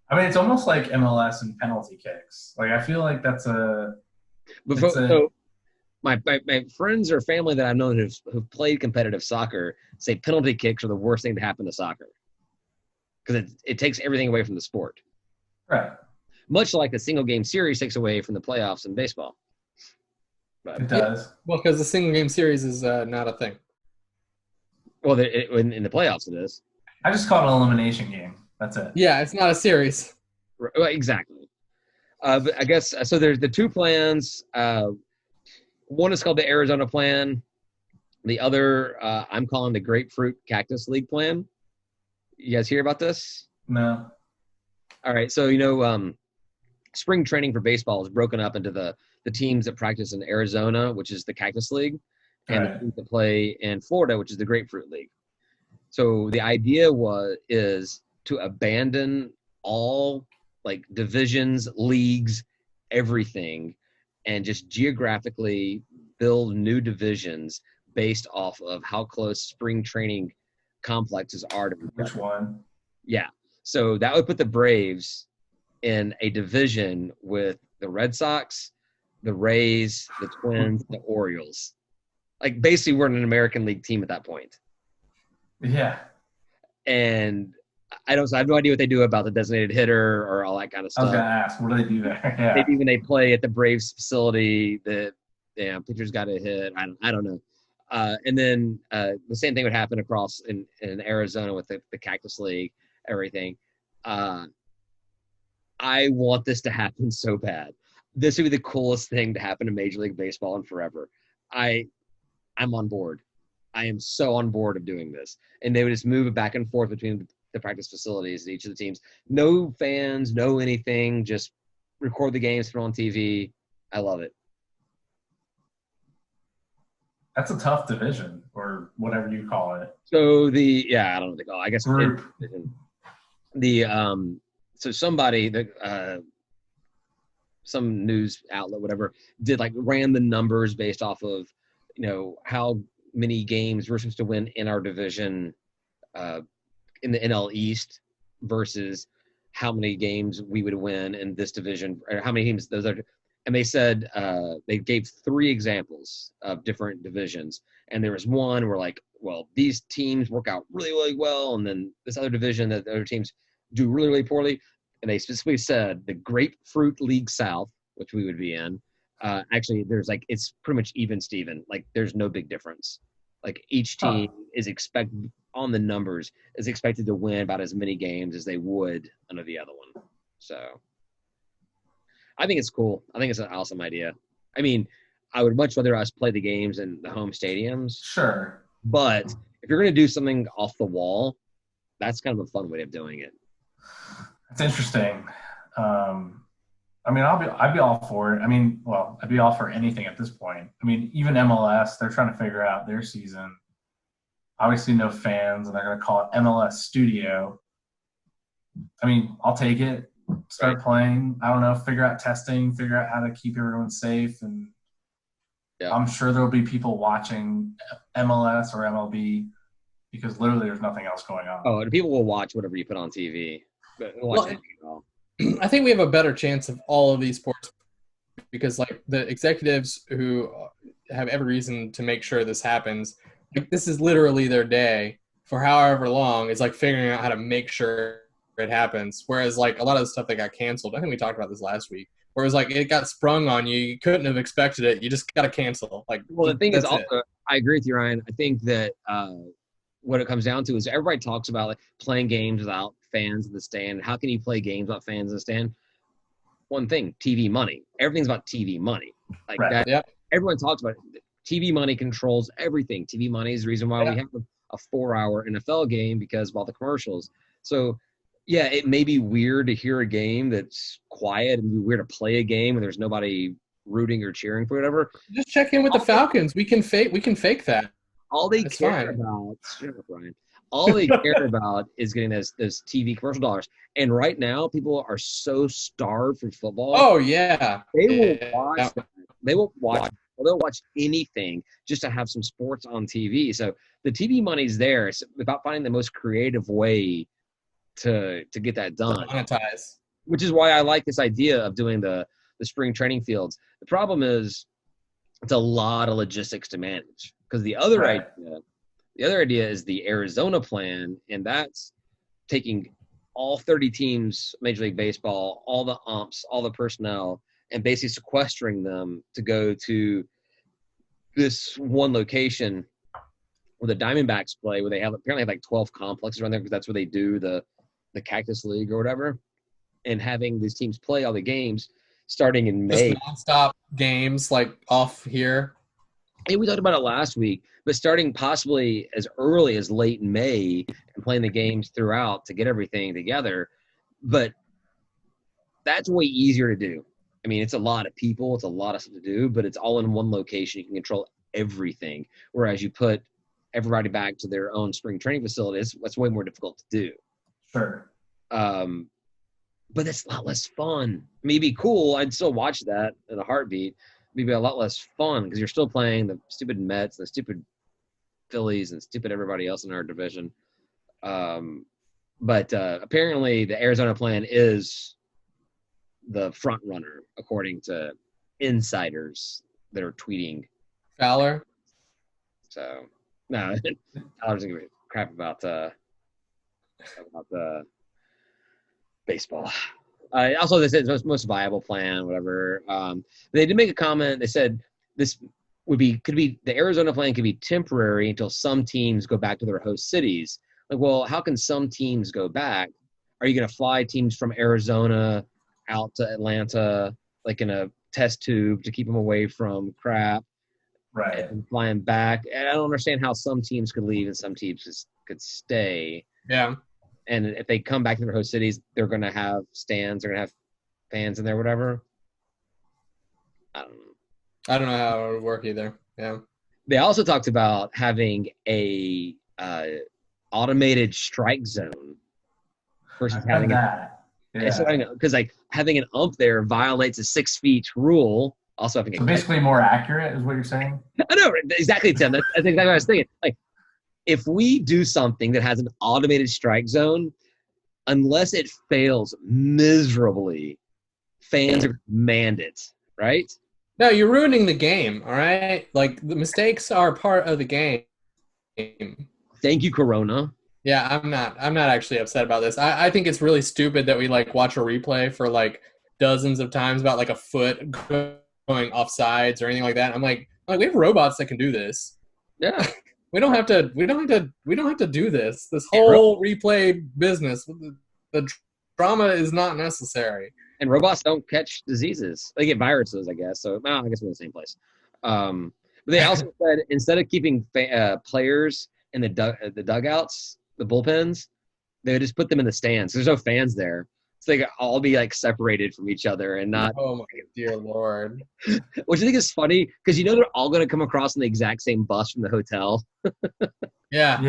I mean, it's almost like MLS and penalty kicks. Like, I feel like that's a – So my friends or family that I've known who've played competitive soccer say penalty kicks are the worst thing to happen to soccer because it takes everything away from the sport. Right. Much like the single game series takes away from the playoffs in baseball. But, it does. Well, because the single game series is not a thing. Well, in the playoffs it is. I just call it an elimination game. That's it. Yeah, it's not a series. Right, exactly. But I guess so. There's the 2 plans. One is called the Arizona Plan. The other I'm calling the Grapefruit Cactus League Plan. You guys hear about this? No. All right. So, spring training for baseball is broken up into the teams that practice in Arizona, which is the Cactus League, and the teams that play in Florida, which is the Grapefruit League. So the idea is to abandon all like divisions, leagues, everything, and just geographically build new divisions based off of how close spring training complexes are to each Which other. one? Yeah. So that would put the Braves in a division with the Red Sox, the Rays, the Twins, the Orioles. Like basically we're in an American League team at that point. Yeah. And I have no idea what they do about the designated hitter or all that kind of I was stuff. gonna ask, what do they do there? Yeah. Maybe when they play at the Braves facility, the pitcher's got to hit. I don't know. And then the same thing would happen across in Arizona with the Cactus League, everything. I want this to happen so bad. This would be the coolest thing to happen to Major League Baseball in forever. I'm on board. I am so on board of doing this. And they would just move it back and forth between the practice facilities, each of the teams. No fans, no anything, just record the games, put on TV. I love it. That's a tough division, or whatever you call it. So I don't know what they call it. I guess Group. So somebody some news outlet, whatever, ran the numbers based off of, how many games we're supposed to win in our division in the NL East versus how many games we would win in this division, or how many teams those are. And they said they gave 3 examples of different divisions. And there was one where these teams work out really, really well. And then this other division that the other teams do really, really poorly. And they specifically said the Grapefruit League South, which we would be in, actually there's it's pretty much even Steven. There's no big difference. Each team is expected on the numbers is expected to win about as many games as they would under the other one. So I think it's cool. I think it's an awesome idea. I mean, I would much rather us play the games in the home stadiums. Sure. But if you're going to do something off the wall, that's kind of a fun way of doing it. It's interesting. I'd be all for it. I'd be all for anything at this point. Even MLS, they're trying to figure out their season. Obviously, no fans, and they're going to call it MLS Studio. I'll take it. Start playing. I don't know. Figure out testing. Figure out how to keep everyone safe, and I'm sure there'll be people watching MLS or MLB because literally there's nothing else going on. Oh, and people will watch whatever you put on TV. I think we have a better chance of all of these sports because, the executives who have every reason to make sure this happens, this is literally their day for however long. Is figuring out how to make sure it happens. Whereas, a lot of the stuff that got canceled, I think we talked about this last week. Whereas, it got sprung on you. You couldn't have expected it. You just got to cancel. The thing is also, I agree with you, Ryan. I think that what it comes down to is everybody talks about playing games without fans in the stand. How can you play games without fans in the stand? One thing, TV money. Everything's about TV money. Right. That. Everyone talks about it. TV money controls everything. TV money is the reason why we have a 4-hour NFL game because of all the commercials. So, yeah, it may be weird to hear a game that's quiet and be weird to play a game when there's nobody rooting or cheering for whatever. Just check in with the Falcons. We can fake that. All they care about, shut up, Ryan. All they care about is getting those TV commercial dollars. And right now, people are so starved for football. Oh yeah, they will watch. That. They will watch. They'll watch anything just to have some sports on TV. So the TV money's there. It's about finding the most creative way to get that done. Monetize. Which is why I like this idea of doing the spring training fields. The problem is it's a lot of logistics to manage because the other idea is the Arizona plan, and that's taking all 30 teams, Major League Baseball, all the umps, all the personnel, and basically sequestering them to go to this one location where the Diamondbacks play, where they apparently have 12 complexes around there because that's where they do the Cactus League or whatever, and having these teams play all the games starting in May. Just nonstop games off here. And we talked about it last week, but starting possibly as early as late May and playing the games throughout to get everything together. But that's way easier to do. It's a lot of people. It's a lot of stuff to do, but it's all in one location. You can control everything. Whereas you put everybody back to their own spring training facilities, that's way more difficult to do. Sure. But it's a lot less fun. Maybe cool. I'd still watch that in a heartbeat. Maybe a lot less fun because you're still playing the stupid Mets, the stupid Phillies, and stupid everybody else in our division. But apparently the Arizona plan is the front runner, according to insiders that are tweeting. Fowler. So no, Tyler's gonna give a crap about the baseball. Also, they said it's most viable plan, whatever. They did make a comment. They said this could be the Arizona plan could be temporary until some teams go back to their host cities. Like, well, how can some teams go back? Are you going to fly teams from Arizona out to Atlanta, like in a test tube to keep them away from crap? Right. And fly them back. And I don't understand how some teams could leave and some teams could stay. Yeah. And if they come back to their host cities, they're going to have stands. They're going to have fans in there, whatever. I don't know. I don't know how it would work either. Yeah. They also talked about having a automated strike zone versus having that. Yeah. Because like having an ump there violates a 6 feet rule. Also having So basically more accurate is what you're saying? I know exactly, Tim. That's exactly what I was thinking. Like, if we do something that has an automated strike zone, unless it fails miserably, fans are demand it, right? No, you're ruining the game, all right? Like, the mistakes are part of the game. Thank you, Corona. Yeah, I'm not actually upset about this. I think it's really stupid that we, like, watch a replay for, like, dozens of times about, like, a foot going off sides or anything like that. I'm like, we have robots that can do this. Yeah. We don't have to do this. This whole replay business. The drama is not necessary. And robots don't catch diseases. They get viruses, I guess. So, I guess we're in the same place. But they also said instead of keeping players in the dugouts, the bullpens, they would just put them in the stands. There's no fans there. So they could all be like separated from each other and not. Oh my dear Lord! Which I think is funny because they're all going to come across on the exact same bus from the hotel. Yeah.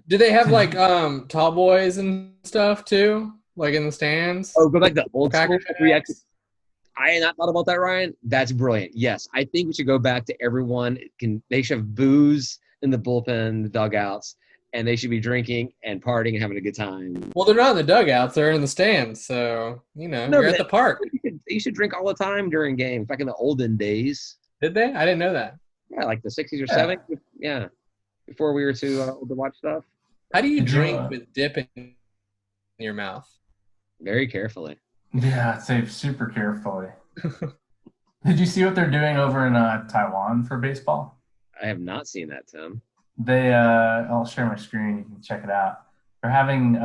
Do they have like tall boys and stuff too, like in the stands? Oh, go back to old school. I had not thought about that, Ryan. That's brilliant. Yes, I think we should go back to everyone. They should have booze in the bullpen, the dugouts. And they should be drinking and partying and having a good time. Well, they're not in the dugouts; they're in the stands. So you're at the park. They used to drink all the time during games, back in the olden days. Did they? I didn't know that. Yeah, like the 60s or 70s. Yeah, before we were too old to watch stuff. How do you drink with dip in your mouth? Very carefully. Yeah, I'd say super carefully. Did you see what they're doing over in Taiwan for baseball? I have not seen that, Tim. I'll share my screen. You can check it out. They're having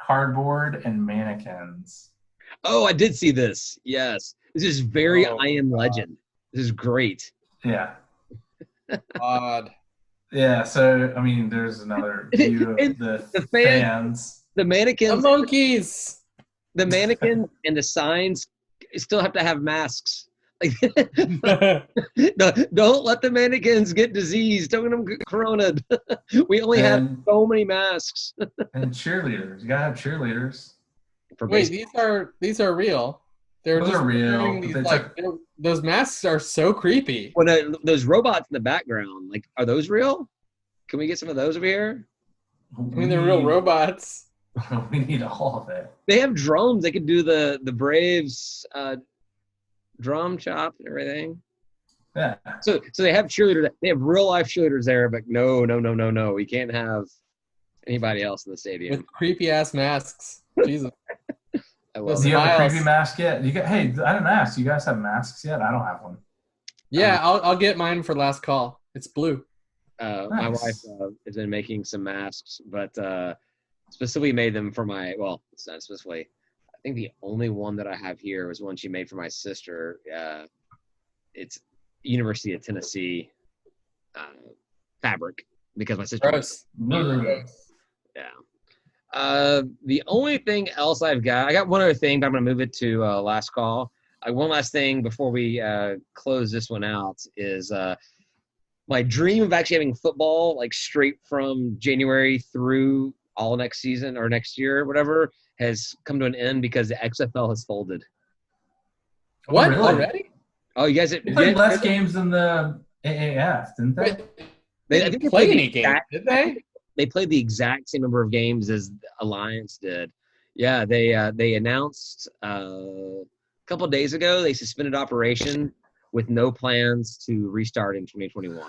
cardboard and mannequins. Oh, I did see this. Yes. This is very I Am Legend. This is great. Yeah. Odd. Yeah, so, I mean, there's another view of the fans. The mannequins. The monkeys. The mannequins and the signs still have to have masks. Like, don't let the mannequins get disease. Don't let them get corona. We only have so many masks. And cheerleaders. You gotta have cheerleaders. Wait, these are real. Those are real. These, those masks are so creepy. Well, those robots in the background, like, are those real? Can we get some of those over here? I mean, they're real robots. We need all of it. They have drums. They could do the Braves drum chop and everything. Yeah. So they have cheerleaders. They have real life cheerleaders there, but no. We can't have anybody else in the stadium with creepy ass masks. Jesus. Do you have a creepy mask yet? Hey, I didn't ask. You guys have masks yet? I don't have one. Yeah, I'll get mine for last call. It's blue. Nice. My wife has been making some masks, but specifically made them for it's not specifically. I think the only one that I have here was one she made for my sister. It's University of Tennessee fabric because my sister. Gross. Yeah. The only thing else I got one other thing, but I'm going to move it to last call. One last thing before we close this one out is my dream of actually having football like straight from January through all next season or next year or whatever has come to an end because the XFL has folded. What? Really? Already? Oh, you guys they played less games than the AAF, didn't they? I think they played any game, did they? they played the exact same number of games as Alliance did. Yeah, they announced a couple of days ago they suspended operation with no plans to restart in 2021.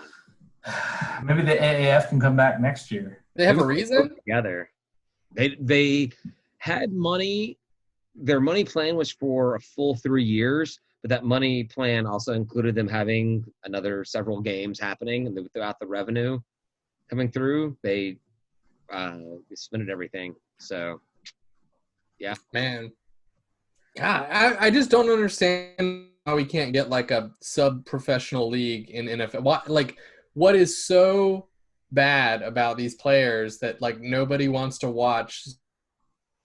Maybe the AAF can come back next year. They have a reason? Together. They had money. Their money plan was for a full 3 years, but that money plan also included them having another several games happening, and throughout the revenue coming through, they suspended everything. So, yeah, man. God, I just don't understand how we can't get like a sub-professional league in NFL. What is so bad about these players that like nobody wants to watch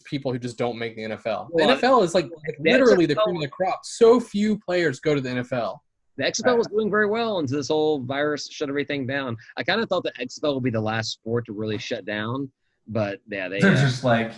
people who just don't make the NFL? The NFL is like literally the cream of the crop. So few players go to the NFL. The XFL was doing very well until this whole virus shut everything down. I kind of thought the XFL would be the last sport to really shut down, but yeah, they're just like,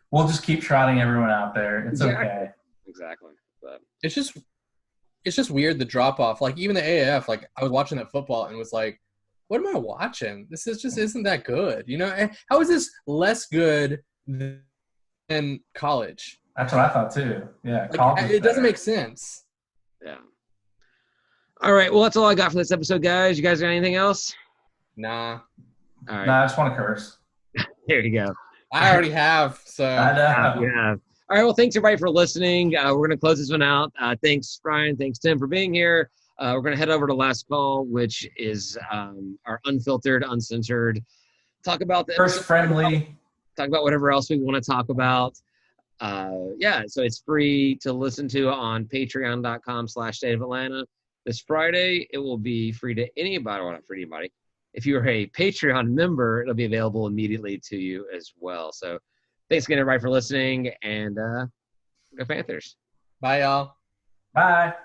we'll just keep trotting everyone out there. It's okay. Exactly. But it's just weird, the drop off. Like even the AAF, like I was watching that football and was like, what am I watching? This is just isn't that good. You know, how is this less good than college? That's what I thought too. Yeah, like, it doesn't make sense. Yeah. All right. Well, that's all I got for this episode, guys. You guys got anything else? Nah. All right. Nah, I just want to curse. There you go. I already have. So. I know. Yeah. All right. Well, thanks everybody for listening. We're going to close this one out. Thanks, Brian. Thanks, Tim, for being here. We're going to head over to Last Call, which is our unfiltered, uncensored. Talk about the first friendly. Talk about whatever else we want to talk about. Yeah, so it's free to listen to on patreon.com/State of Atlanta. This Friday, it will be free to anybody. Well, not free to anybody. If you're a Patreon member, it'll be available immediately to you as well. So thanks again, everybody, for listening, and go Panthers. Bye, y'all. Bye.